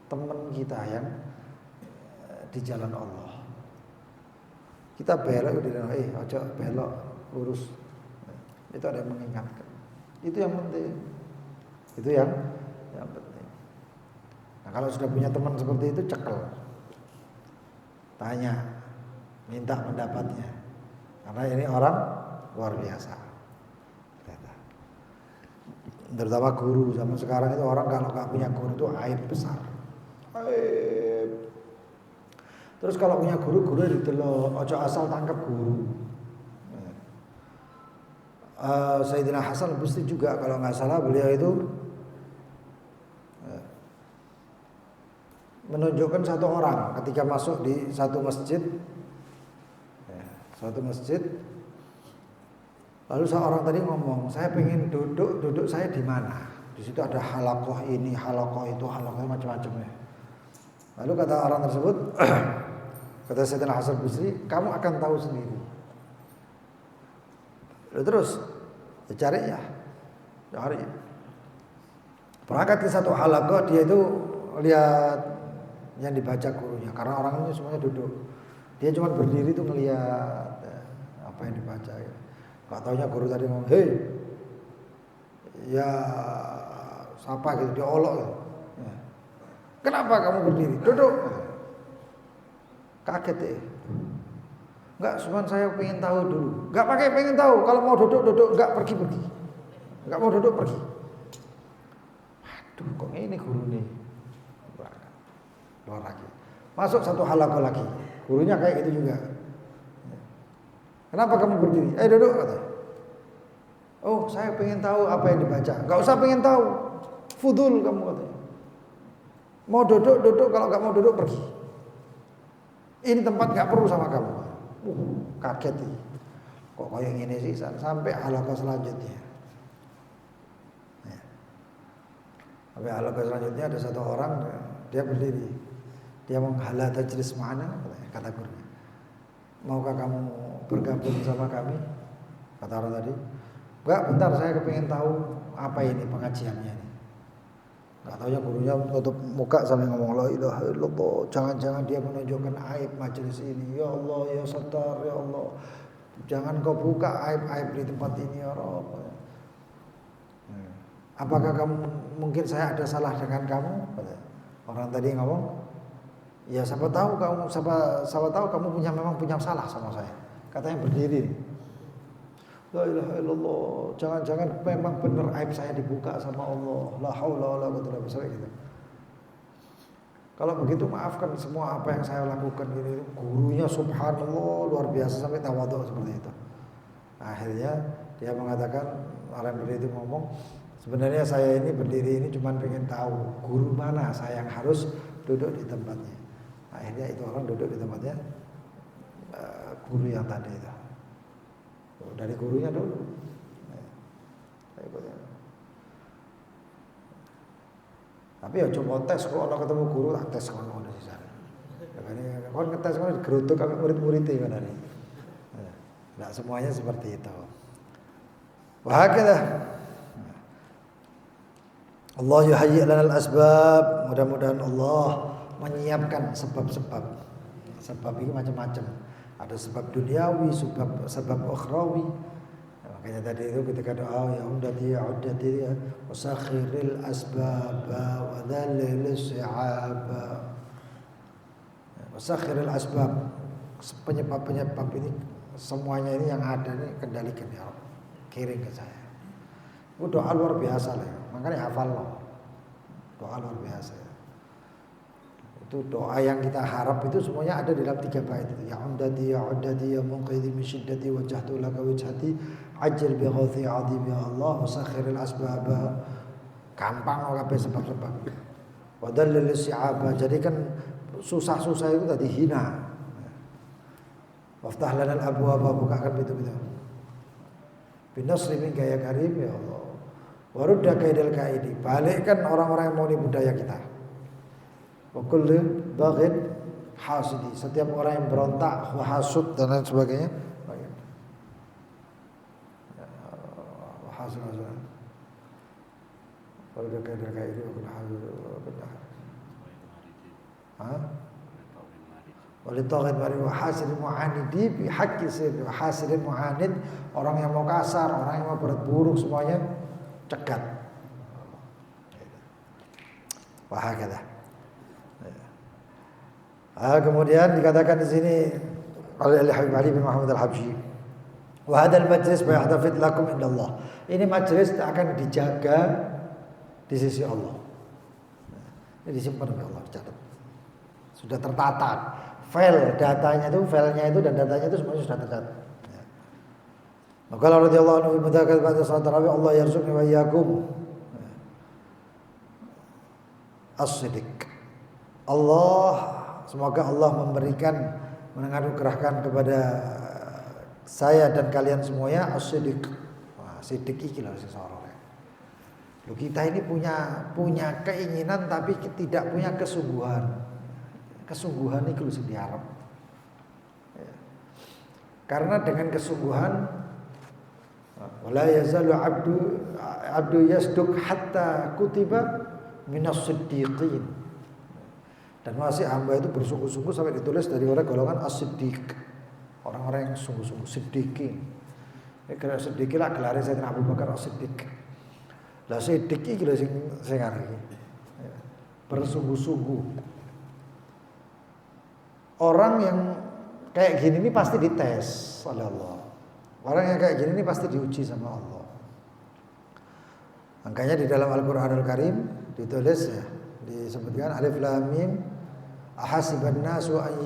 Teman kita yang di jalan Allah. Kita belok ojo belok, lurus. Itu ada yang mengingatkan. Itu yang penting. Itu yang penting. Nah, kalau sudah punya teman seperti itu cekel. Tanya, minta pendapatnya. Karena ini orang luar biasa. Terutama guru zaman sekarang itu orang kalau nggak punya guru itu aib besar. Aib. Terus kalau punya guru ditelok, ojo asal tangkap guru. Sayyidina Hasan Al-Basri juga kalau nggak salah beliau itu menunjukkan satu orang ketika masuk di satu masjid Lalu seorang tadi ngomong, saya pengen duduk saya di mana? Di situ ada halakoh ini, halakoh itu, halakoh macam-macamnya. Lalu kata orang tersebut, kata Sayyidina Hasan Basri, kamu akan tahu sendiri. Lalu terus, cari ya. Berangkat ke satu halakoh, dia itu lihat yang dibaca gurunya. Karena orang ini semuanya duduk. Dia cuma berdiri itu ngelihat apa yang dibaca. Gak taunya guru tadi ngomong, hei, ya siapa gitu, dia olok gitu. Ya. Kenapa kamu berdiri? Duduk. Kaget ya. Enggak, cuma saya pengen tahu dulu. Enggak pakai pengen tahu. Kalau mau duduk, enggak pergi. Enggak mau duduk, pergi. Aduh, kok ini guru nih. Luar lagi. Masuk satu halakoh lagi. Gurunya kayak gitu juga. Kenapa kamu berdiri? Duduk kata. Oh, saya pengen tahu apa yang dibaca. Enggak usah pengen tahu. Fudul kamu katanya. Mau duduk, kalau enggak mau duduk pergi. Ini tempat enggak perlu sama kamu. Kaget nih. Kok kayak gini sih sampai halakoh selanjutnya. Ya. Sampai halakoh selanjutnya ada satu orang dia berdiri. Dia menghala tajlis ma'ana kata gurunya. Maukah kamu bergabung sama kami? Kata orang tadi. Enggak, bentar saya kepingin tahu apa ini pengajiannya ini. Enggak tahunya gurunya tutup muka sambil ngomong la ilaha illallah. Jangan-jangan dia menunjukkan aib majelis ini. Ya Allah, ya Sattar, ya Allah. Jangan kau buka aib-aib di tempat ini ya Rabb. Apakah kamu mungkin saya ada salah dengan kamu? Orang tadi ngomong, ya siapa tahu kamu memang punya salah sama saya. Katanya berdiri. La ilaha illallah. Jangan-jangan memang benar aib saya dibuka sama Allah. La haula wala quwwata illa billah gitu. Kalau begitu maafkan semua apa yang saya lakukan ini. Gurunya subhanallah luar biasa sampai tawadhu seperti itu. Akhirnya dia mengatakan, orang berdiri itu ngomong, sebenarnya saya ini berdiri ini cuma pengen tahu guru mana saya yang harus duduk di tempatnya. Akhirnya itu orang duduk di tempatnya guru yang tadi itu. Dari gurunya dulu. Tapi ya coba tes kok ana ketemu guru tak tes kono di sana. Kon ngetes kono digerutuk karo murid-murid kan ini. Enggak semuanya seperti itu. Wahakala Allah yuhayyi' lana al-asbab. Mudah-mudahan Allah menyiapkan sebab-sebab. Sebab ini macam-macam. Ada sebab duniawi, sebab ukhrawi. Makanya tadi itu ketika doa ya umdati ya uddati ya wasakhiril asbab wa dhallil si'ab. Wasakhiril asbab, penyebab-penyebab ini semuanya ini yang ada ini kendalikan ya Allah. Kirim ke saya. Itu doa luar biasa lah. Makanya hafal loh. Doa luar biasa. Itu doa yang kita harap itu semuanya ada dalam 3 bait itu. Ya umdati ya uddati ya munqidhi min syiddati wajjahtu laka wajhati ajil bi ghauthi azim ya Allah wasakhiril asbab. Gampang kabeh sebab-sebab. Wa dallil si'aba. Jadi kan susah-susah itu tadi hina. Waftah lana al-abwaaba, bukakan pintu-pintu. Binasri minka ya karim ya Allah. Warudda kaidal kaidi. Balikkan orang-orang yang mau nipu daya kita. Wa kullu baghid hasidi. Setiap orang yang berontak, hasud dan lain sebagainya. Hasud. Warudda kaidal kaidi wa kullu hasud. Walitaghid mari wa hasidin mu'anidi bi haqqi sayyid wa hasidin mu'anid, orang yang mau kasar, orang yang mau berbuat buruk semuanya cegat. Wah hakala. Kemudian dikatakan di sini oleh Habib Ali bin Muhammad Al-Habsyi, wa hadzal majlis yahtafid lakum indallah. Ini majlis akan dijaga di sisi Allah. Ini disimpan oleh Allah, dicatat. Sudah tertata. Filenya itu dan datanya itu semuanya sudah tercatat. Maka Allah radhiyallahu anhu mudzakat pada salat tarawih, Allah yarzuqni wa iyyakum as-sidq. Allah, semoga Allah menganugerahkan kepada saya dan kalian semuanya as-sidq, sidik iki lho sing sorore. Loh, kita ini punya keinginan tapi tidak punya kesungguhan. Kesungguhan itu sing diharap. Ya. Karena dengan kesungguhan wala yazalu abdu yasduq hatta kutiba minas siddiqin. Dan masih hamba itu bersungguh-sungguh sampai ditulis dari orang golongan as-siddiq. Orang-orang yang sungguh-sungguh siddiqin. Kalau siddiq lah gelare Sayyidina Abu Bakar as-Siddiq. Lah siddiq iki lho sing arep iki. Bersungguh-sungguh. Orang yang kayak gini ini pasti dites oleh Allah. Orang yang kayak gini ini pasti diuji sama Allah. Makanya di dalam Al-Qur'anul Karim ditulis ya, disebutkan alif lam mim ahasiban nasu an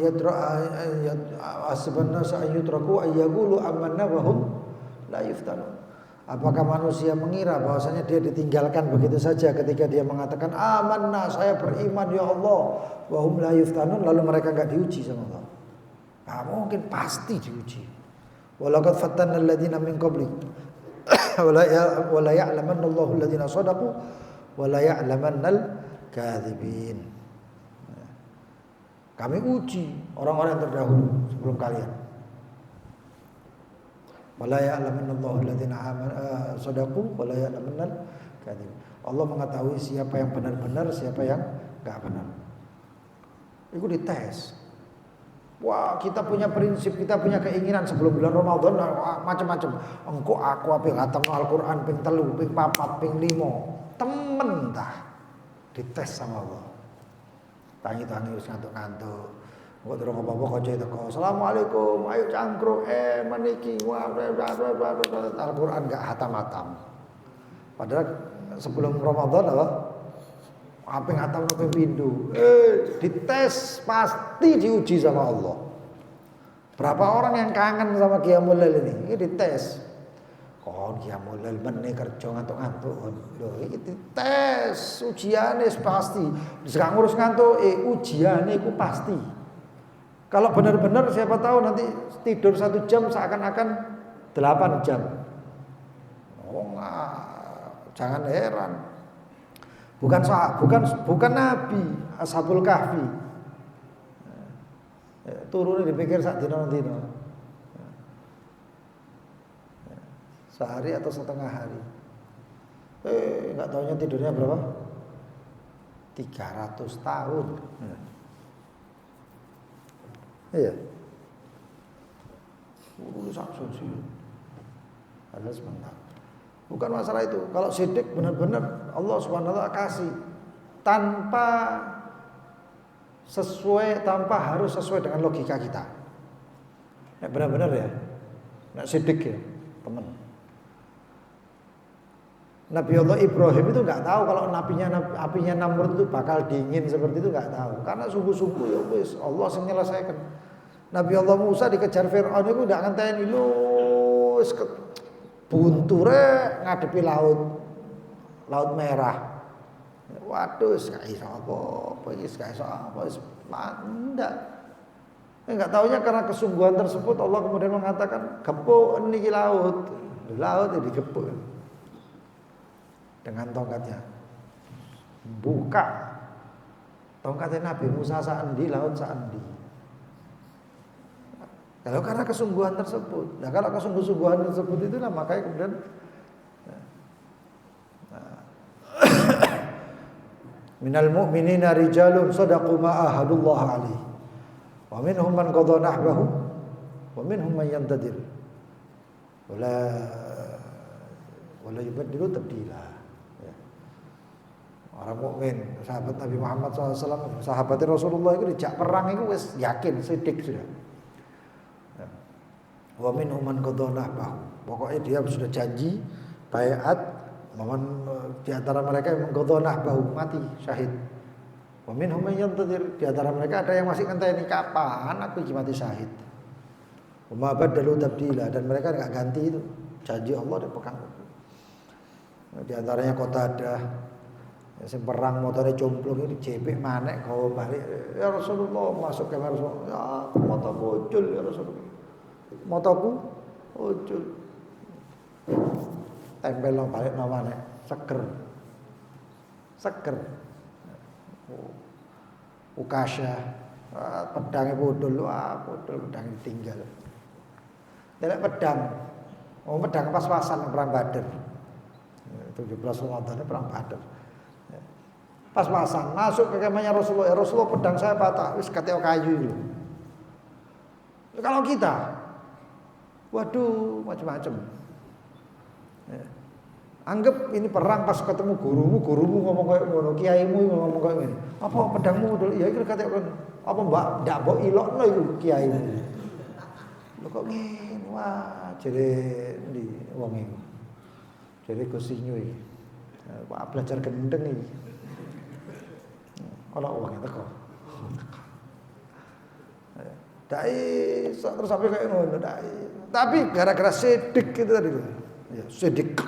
yutraku ay yaqulu amanna wa hum la yuftanun. Apakah manusia mengira bahwasanya dia ditinggalkan begitu saja ketika dia mengatakan amanna, saya beriman ya Allah, wa hum la yuftanun, lalu mereka enggak diuji sama Allah? Nah, mungkin pasti diuji. Walaqad fattanna alladziina min qablik wala ya'lamanna Allahu alladziina shadaqu wala ya'lamannal kadzibin. Kami uji orang-orang yang terdahulu sebelum kalian. Wala ya'lamanna Allahu alladziina shadaqu wala ya'lamannal kadzibin. Allah mengetahui siapa yang benar-benar, siapa yang enggak benar. Itu dites. Wah, kita punya prinsip, kita punya keinginan sebelum bulan Ramadan macam-macam. Engko aku ape ngatemno Al-Qur'an ping 3, ping 4, ping 5. Temen dah. Dites sama Allah. Tangi-tangi wis ngantuk-ngantuk. Engko durung apa-apa kanca teko. Asalamualaikum, ayo cangkruk meniki. Al-Qur'an enggak hatam-hatam. Padahal sebelum Ramadan apa? Apa yang hatam sampai pindu, dites pasti diuji sama Allah. Berapa orang yang kangen sama Qiyamul Lail ini dites. Kon Qiyamul Lail meneh kerja ngantuk-ngantuk. Lho iki dites, ujiane pasti. Sekarang ngurus ngantuk, ujiane iku pasti. Kalau benar-benar siapa tahu nanti tidur 1 jam seakan-akan 8 jam. Oh, jangan heran. Bukan Nabi, Ashabul Kahfi. Turunnya dipikir sak dina-dina. Sehari atau setengah hari. Enggak tahunya tidurnya berapa? 300 tahun. Iya. Sak suci. Ada sebentar. Bukan masalah itu. Kalau sidik benar-benar Allah Subhanahu wa taala kasih tanpa harus sesuai dengan logika kita. Nek benar-benar ya. Nek sidik ya, teman. Nabi Allah Ibrahim itu enggak tahu kalau apinya Namrud itu bakal dingin seperti itu, enggak tahu. Karena sungguh-sungguh ya wis Allah sing nyelesaikan. Nabi Allah Musa dikejar Firaun itu ndak ngenteni lho wis bunture ngadepi laut merah. Waduh, gak iso apa-apa, gak iso apa, wis mandak. Enggak taunya karena kesungguhan tersebut Allah kemudian mengatakan, "Gepuk niki laut." Laut itu digepuk dengan tongkatnya. Buka. Tongkatnya Nabi Musa saendi, laut saendi. Kalau karena kesungguhan tersebut. Nah, kalau kesungguhan tersebut itulah makanya kemudian minal mu'minina rijalun shadaqu ma ahadullah alaihi wa minhum man qadha nahbahu wa minhum man yantadir wala yubaddilu tabdila. Orang mukmin, sahabat Nabi Muhammad SAW, sahabat Rasulullah itu dijak perang itu wis yakin sidik sudah. Wa minhum man qadha nahbahu. Pokoknya dia sudah janji baiat, di antara mereka yang qadha nahbahu mati syahid. Wa minhum man yantadir, di antara mereka ada yang masih ngenteni kapan aku mati syahid. Wa ma badalu tabdila, dan mereka enggak ganti itu. Janji Allah dipegang. Di antaranya Qatadah sing perang motore cumplung ini jepek manek gawa balik. Ya Rasulullah, masuk ke Rasulullah. Ya, mata bocul ya Rasulullah. Mataku ucul. tempel balik namanya seger. Ukasya pedangnya bodol, pedang ditinggal. Delek pedang. Pedang pas-pasan perang Badar. 17 Ramadan perang Badar. Pas-pasan masuk ke kemahnya Rasulullah. Ya Rasulullah, pedang saya patah, wis kateo kayu itu. Kalau kita, waduh macam-macam. Ya. Anggap ini perang pas ketemu gurumu ngomong kayak ngono, kiaimu ngomong kayak gini. Apa pedangmu dulu? Ya iki kateo kan. Apa mbak ndak mbok ilokno iku kiaimu. Lho kok ngene, wah jere ndi wong iki. Jere Gusinyu iki. Pak belajar gendeng iki. Kalau uangnya teko. Dai terus sampai kayak ngono dai. Tapi gara-gara sedik itu tadi. Ya, sedik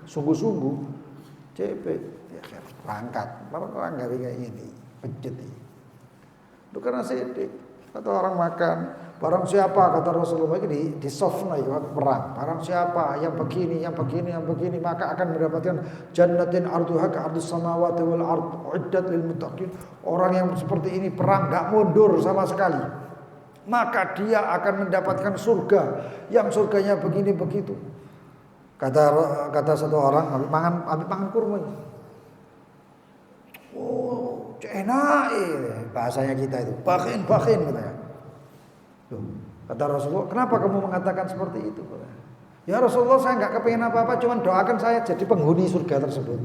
sungguh-sungguh CP ya berangkat. Orang gawe kayak gini, pejet iki. Itu karena sedik. Kata orang makan, barang siapa kata Rasulullah ini di softna itu perang. Barang siapa yang begini, maka akan mendapatkan jannatin arduha ka ardus samawati wal ard uiddat lil muttaqin. Orang yang seperti ini perang enggak mundur sama sekali. Maka dia akan mendapatkan surga yang surganya begini begitu. Kata satu orang, habis pangan kurma. Oh, enak bahasanya kita itu. Bakin katanya. Kata Rasulullah, kenapa kamu mengatakan seperti itu? Ya Rasulullah, saya enggak kepengin apa-apa, cuma doakan saya jadi penghuni surga tersebut.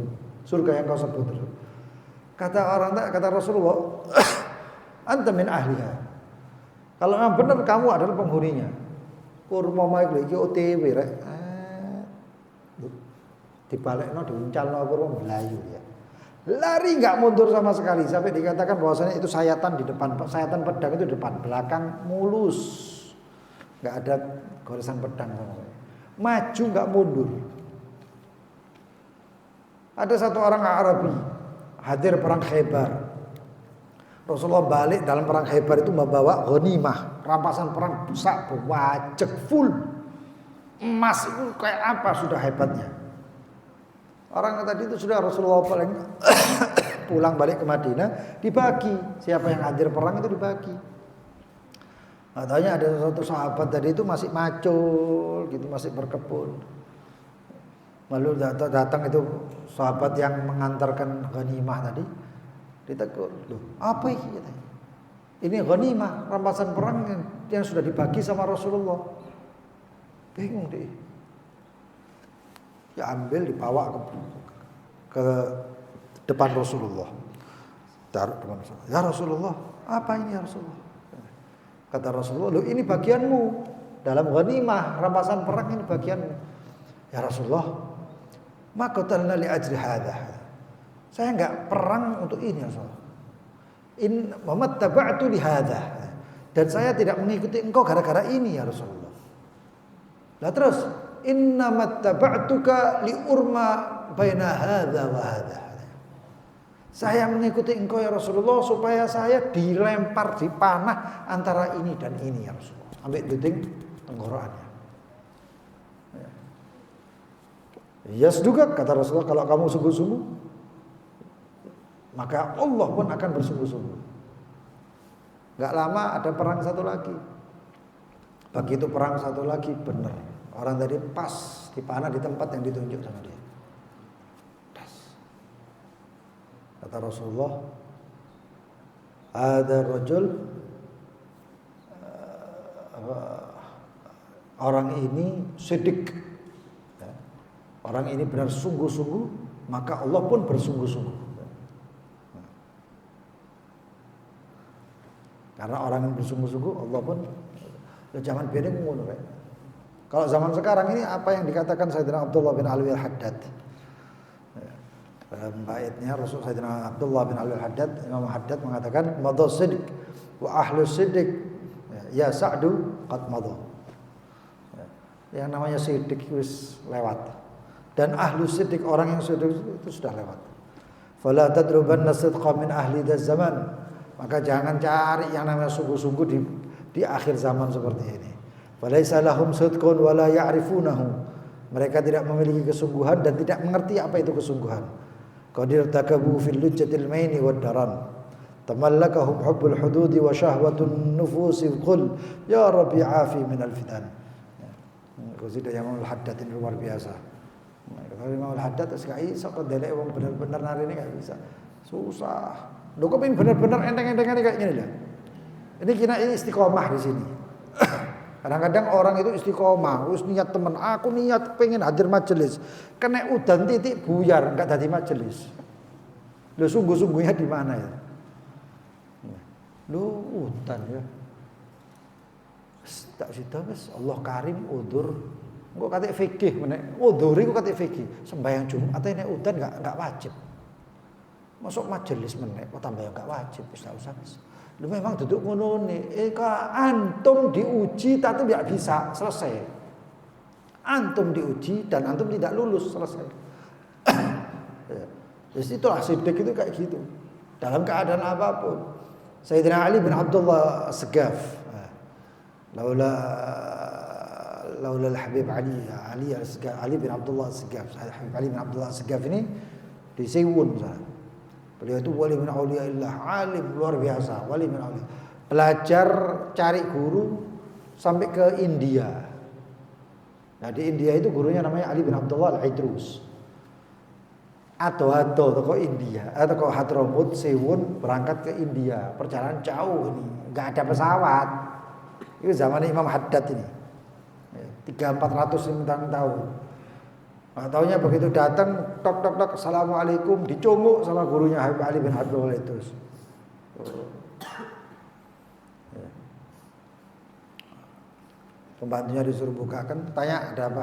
Surga yang kau sebut tersebut. Kata Rasulullah, anta min ahliha. Kalau memang benar kamu adalah penghuninya. Kurma mae iki OTW rek. Dibalekno diuncalno kurma melayu ya. Lari enggak mundur sama sekali sampai dikatakan bahwasanya itu sayatan di depan, sayatan pedang itu di depan, belakang mulus. Enggak ada goresan pedang sama sekali. Maju enggak mundur. Ada satu orang Arabi hadir perang Khaybar. Rasulullah balik dalam perang Khaybar itu membawa ghanimah, rampasan perang besar, wajek full. Emas itu kayak apa sudah hebatnya. Orang tadi itu sudah Rasulullah pulang balik ke Madinah dibagi. Siapa yang hadir perang itu dibagi. Katanya ada satu sahabat tadi itu masih macul gitu, masih berkebun. Lalu datang itu sahabat yang mengantarkan ghanimah tadi. Ditegur, loh apa ini? Ini ghanimah, rampasan perang yang sudah dibagi sama Rasulullah. Bingung deh. Ya ambil dibawa ke depan Rasulullah. Taruh depan Rasulullah. Ya Rasulullah, apa ini ya Rasulullah? Kata Rasulullah, loh ini bagianmu dalam ghanimah, rampasan perang ini bagianmu. Ya Rasulullah, ma qatalna li ajri hadha. Saya enggak perang untuk ini Rasulullah. In mamattaba'tu li hadha. Dan saya tidak mengikuti engkau gara-gara ini ya Rasulullah. Lah terus innamattaba'tuka li urma baina hadha wa hadha. Saya mengikuti engkau ya Rasulullah supaya saya dilempar dipanah antara ini dan ini ya Rasulullah. Ambil duting tenggorokannya. Yes juga kata Rasulullah, kalau kamu sungguh-sungguh maka Allah pun akan bersungguh-sungguh. Gak lama ada perang satu lagi. Begitu perang satu lagi benar. Orang tadi pas dipanah di tempat yang ditunjuk sama dia. Kata Rasulullah, ada rajul, orang ini sidik. Orang ini benar sungguh-sungguh, maka Allah pun bersungguh-sungguh. Karena orang yang bersungguh-sungguh, Allah pun zaman beda ngono kayak. Kalau zaman sekarang ini apa yang dikatakan Sayyidina Abdullah bin Alwi al-Haddad. Dalam baitnya Rasul Sayyidina Abdullah bin Alwi al-Haddad, Imam Haddad mengatakan madha sidq wa ahlu sidq ya Sa'du qad madha. Yang namanya sidq wis lewat. Dan ahlu sidq orang yang sidq itu sudah lewat. Fala tadrubanna sidqa min ahli dzal zaman. Maka jangan cari yang namanya sungguh-sungguh di akhir zaman seperti ini. Falaisa lahum sidqun wala ya'rifunahu. Mereka tidak memiliki kesungguhan dan tidak mengerti apa itu kesungguhan. Qad irtakabu fil lujjatil maini wad daran. Tamallakahum hubbul hududi wa syahwatun nufusi qul ya rabbi afi minal fitan. Qasida Imam Al-Haddad ini luar biasa. Kalau Imam Al-Haddad gak iso kok delek wong bener-bener narine gak bisa. Susah. Lho kok pengen bener-bener enteng-entengan kayak gini lah. Ini kira ini istiqomah di sini. Kadang-kadang orang itu istiqomah, wis niat temen, aku niat pengen hadir majelis. Kena udan titik buyar, enggak jadi majelis. Lho sungguh-sungguhnya di mana ya? Lho udan ya. Tak sida wis Allah karim udur. Engko kate fikih meneh. Udur iku kate fikih. Sembayang Jumat nek udan enggak wajib. Masuk majelis meneh kok tambah enggak wajib wis tak usah wis. Lu memang duduk ngono nih. Antum diuji tapi tidak bisa selesai. Antum diuji dan antum tidak lulus selesai. Jadi itulah sidik itu kayak gitu. Dalam keadaan apapun. Sayyidina Ali bin Abdullah As-Saggaf. Laula al-Habib Ali bin Abdullah As-Saggaf. Habib Ali bin Abdullah As-Saggaf ini di Siwun misalnya. Beliau itu wali min auliyaillah, alim luar biasa, wali min auliya. Belajar cari guru sampai ke India. Nah, di India itu gurunya namanya Ali bin Abdullah Al-Idrus. Atau ke India, atau ke Hadramut, Siwun berangkat ke India. Perjalanan jauh ini, enggak ada pesawat. Itu zaman Imam Haddad ini. 300-400 tahun. Nggak taunya begitu datang tok assalamualaikum dicunguk sama gurunya Habib Ali bin Abdullah itu. Pembantunya disuruh bukakan, tanya ada apa?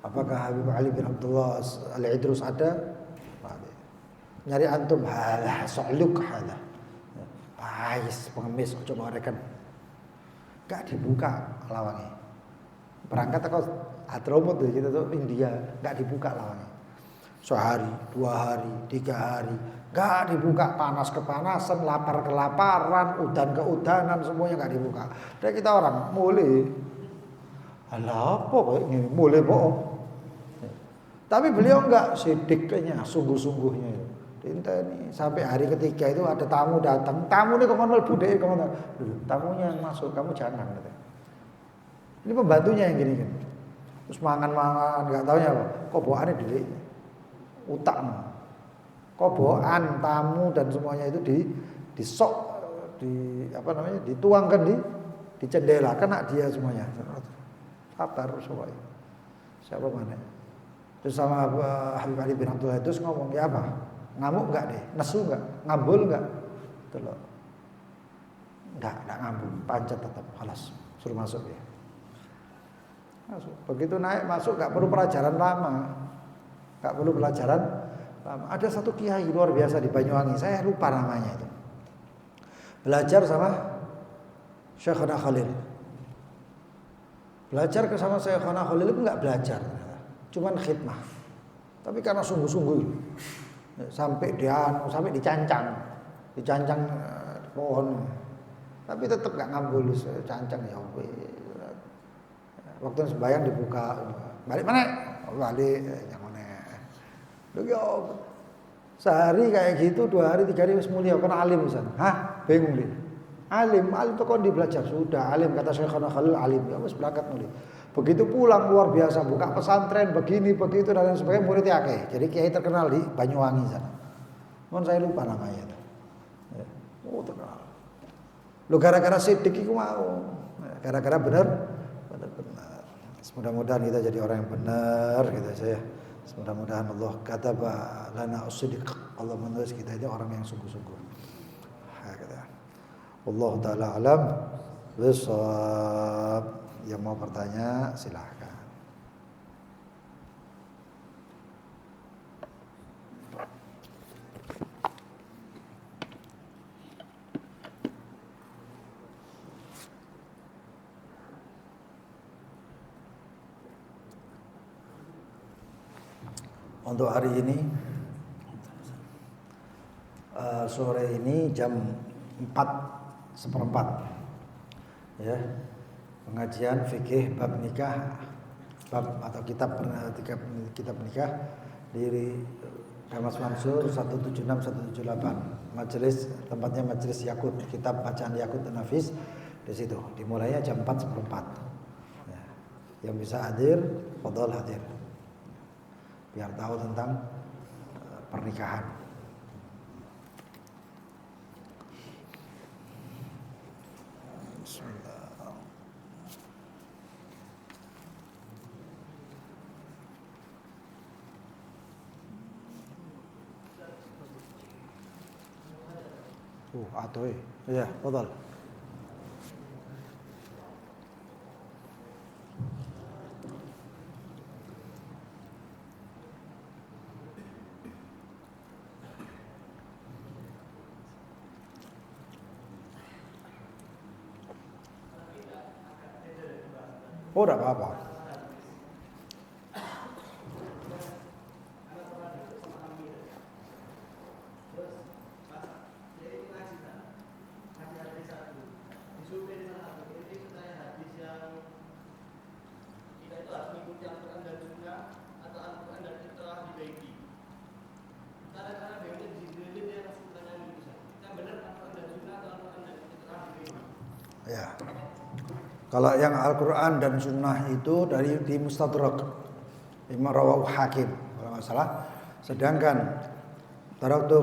Apakah Habib Ali bin Abdullah Al-Idrus ada? Nyari antum halah so'luk halah. Pais pengemis coba rekan. Gak dibuka lawangnya. Berangkat aku Hadramut kita tuh India, nggak dibuka lawannya. Sehari, 2 hari, 3 hari, nggak dibuka, panas kepanasan, lapar kelaparan, udan keudanan, semuanya nggak dibuka. Dan kita orang mulai, alah apa kayak gini, mulai bohong. Tapi beliau nggak sidiknya, sungguh-sungguhnya. Ini sampai hari ketiga itu ada tamu datang, tamu ini kemana budaya kemana? Tamunya yang masuk, kamu jangan. Ini pembantunya yang gini kan. Terus mangan-mangan, enggak taunya apa. Kobokannya delik. Utak. Kobokan, tamu dan semuanya itu disok, dituangkan di jendela, kena dia semuanya. Sabar semuanya. Siapa mana? Terus sama Habib Ali bin Abdullah itu ngomong, "Ya apa? Ngamuk enggak deh? Nesu enggak? Ngambul enggak?" Gitu loh. Enggak ngambul, pancet tetap, halas. Suruh masuk ya. Masuk. Begitu naik masuk gak perlu pelajaran lama. Gak perlu pelajaran lama. Ada satu kiai luar biasa di Banyuwangi, saya lupa namanya itu. Belajar sama Syekhana Khalil. Belajar sama Syekhana Khalil itu gak belajar, cuman khidmah. Tapi karena sungguh-sungguh sampai dicancang pohon. Tapi tetap gak ngambul, cancang ya. Waktu sembahyang dibuka, balik mana? Balik, yang mana? Loh, sehari kayak gitu, 2 hari, 3 hari wis mulia, karena alim misalnya. Hah? Bingung dia. Alim tuh kon belajar sudah alim kata Syekhana Khalil alim, ya wis berangkat mulai. Begitu pulang luar biasa, buka pesantren begini begitu dan lain sebagainya, muridnya akeh. Jadi kiai terkenal di Banyuwangi sana. Mohon saya lupa namanya itu. Oh terkenal. Lo gara-gara sidik itu mau, gara-gara benar. Mudah-mudahan kita jadi orang yang benar gitu saya. Mudah-mudahan Allah kataba lana as-sidq. Allah menulis kita ini orang yang sungguh-sungguh. Hakata. Allah taala alam bisawab. Yang mau bertanya silahkan. Untuk hari ini sore ini jam 4:15 ya, pengajian fikih bab nikah bab atau kitab nikah di Damas Mansur 176 178. Majelis tempatnya Majelis Yakut, kitab bacaan Yakut Nafis di situ. Dimulainya jam 4:04. Ya. Yang bisa hadir, fadhol hadir. Biar tahu tentang pernikahan. Bismillah. Atau ya, fadhol. Oh, tidak apa-apa. Ya. Kalau yang Al-Quran dan Sunnah itu dari di Mustadrak Imam Rawahu Hakim kalau nggak salah. Sedangkan taraktu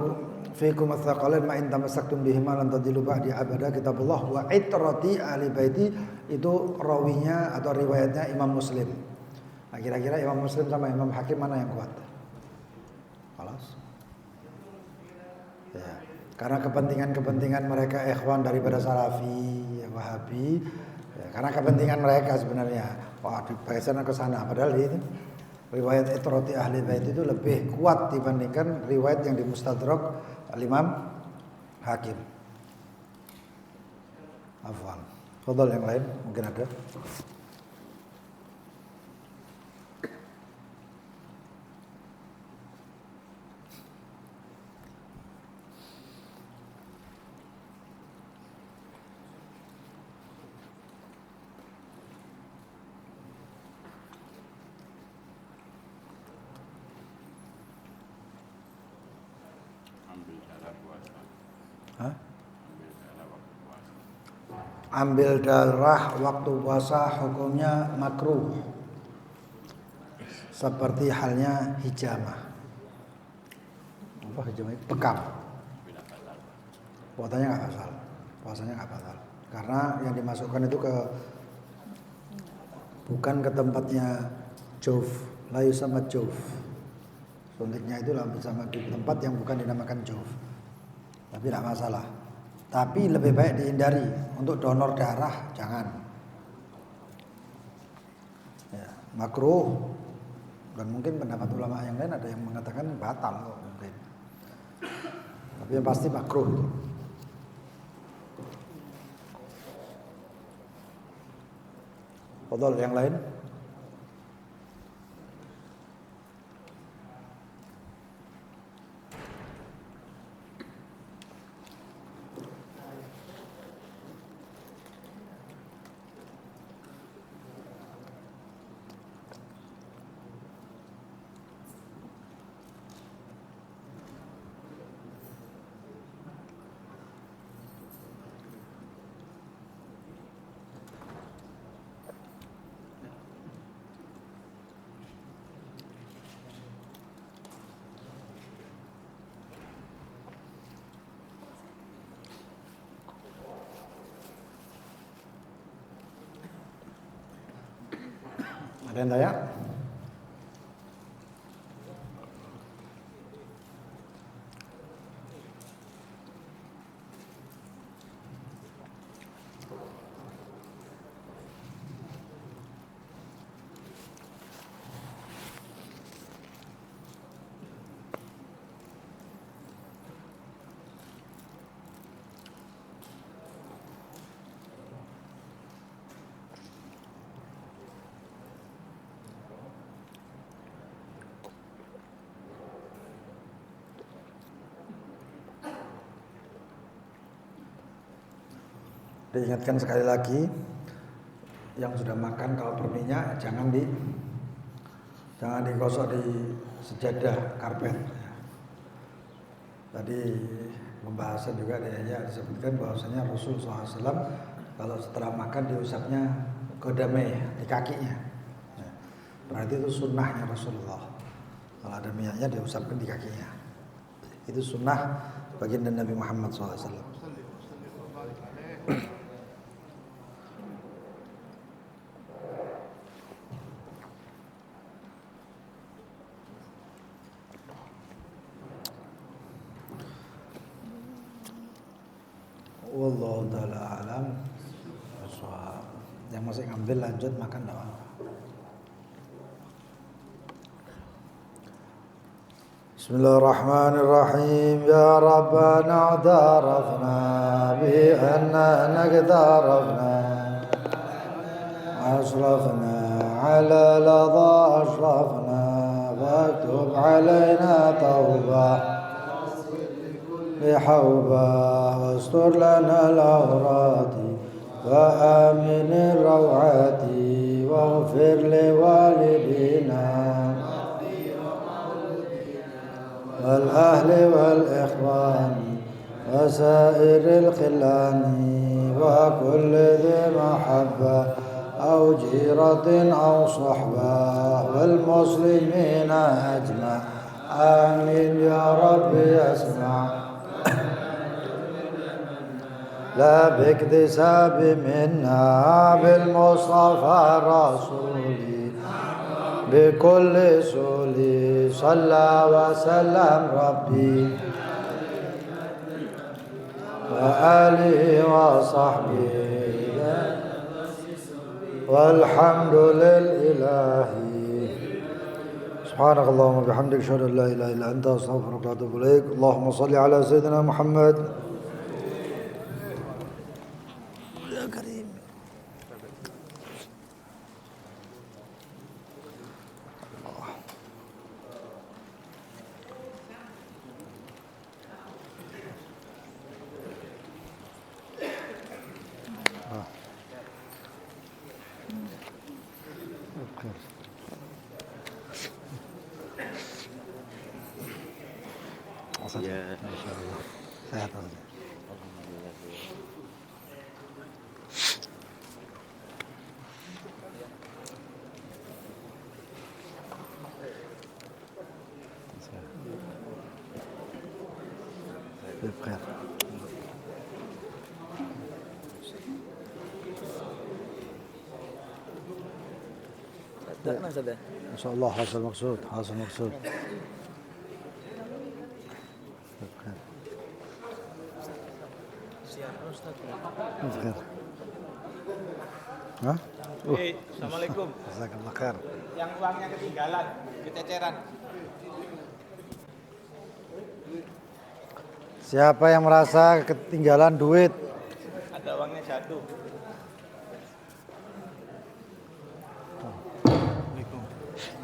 fiikum ats-tsaqalain ma in tamassaktum bihima lan tadillu ba'di abada kitabullah wa itrati ahli baiti itu rawinya atau riwayatnya Imam Muslim. Nah, kira-kira Imam Muslim sama Imam Hakim mana yang kuat? Kelas. Ya. Karena kepentingan mereka ikhwan daripada Salafi, Wahabi. Ya, karena kepentingan mereka sebenarnya. Wah, dibahasan ke sana padahal itu riwayat itrati ahli bait itu lebih kuat dibandingkan riwayat yang di Mustadrak Al-Imam Hakim. Afwan. Fadhal yang lain mungkin ada. Ambil darah waktu puasa hukumnya makruh seperti halnya hijamah. Apa hijamah? Bekam. Puasanya nggak batal. Karena yang dimasukkan itu bukan ke tempatnya jauf, layu sama jauf. Suntiknya itu sama di tempat yang bukan dinamakan jauf. Tapi tidak masalah. Tapi lebih baik dihindari. Untuk donor darah jangan. Ya, makruh. Dan mungkin pendapat ulama yang lain ada yang mengatakan batal mungkin. Tapi yang pasti makruh itu. Fadhal yang lain? Ada yang tanya? Diingatkan sekali lagi, yang sudah makan kalau berminyak jangan Jangan digosok di sejadah karpet. Tadi pembahasan juga disebutkan bahwasanya Rasulullah SAW kalau setelah makan diusapnya kodameh di kakinya. Berarti itu sunnahnya Rasulullah. Kalau ada minyaknya diusapkan di kakinya. Itu sunnah baginda Nabi Muhammad SAW. Wallahu ta'ala alam. Yang masih ngambil lanjut makan enggak apa-apa. Bismillahirrahmanirrahim. Ya Rabbana a'tarafna bi annana qtarafna asrafna ala ladha asrafna faktub alaina tawbah بحوبة واستر لنا العورات وآمن الروعات واغفر لوالدينا والأهل والإخوان وسائر الخلان وكل ذي محبة أو جيرة أو صحبة والمسلمين أجمع آمين يا رب اسمع لا باكتساب منا بالمصطفى رسولي بكل سولي صلى وسلم ربي وآله وصحبه والحمد لله سبحانك اللهم وبحمدك اشهد ان لا اله الا انت استغفرك واتوب اليك اللهم صل على سيدنا محمد يا كريم Ya, insyaallah. Sehat aja. بخير. بدأنا كده. إن شاء الله حاصل مقصود حاصل مقصود. بخير. Hah? Assalamualaikum. Jazakallah khair. Yang uangnya ketinggalan, kececeran. Siapa yang merasa ketinggalan duit? Ada uangnya jatuh.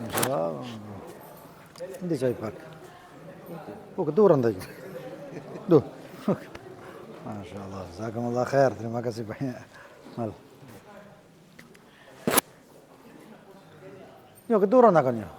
Insyaallah. Ini saya pak. Oh, keturun tadi. Duh. Masya Allah. Jazakumullah khair. Terima kasih banyak. Mal. Ya keturun akannya.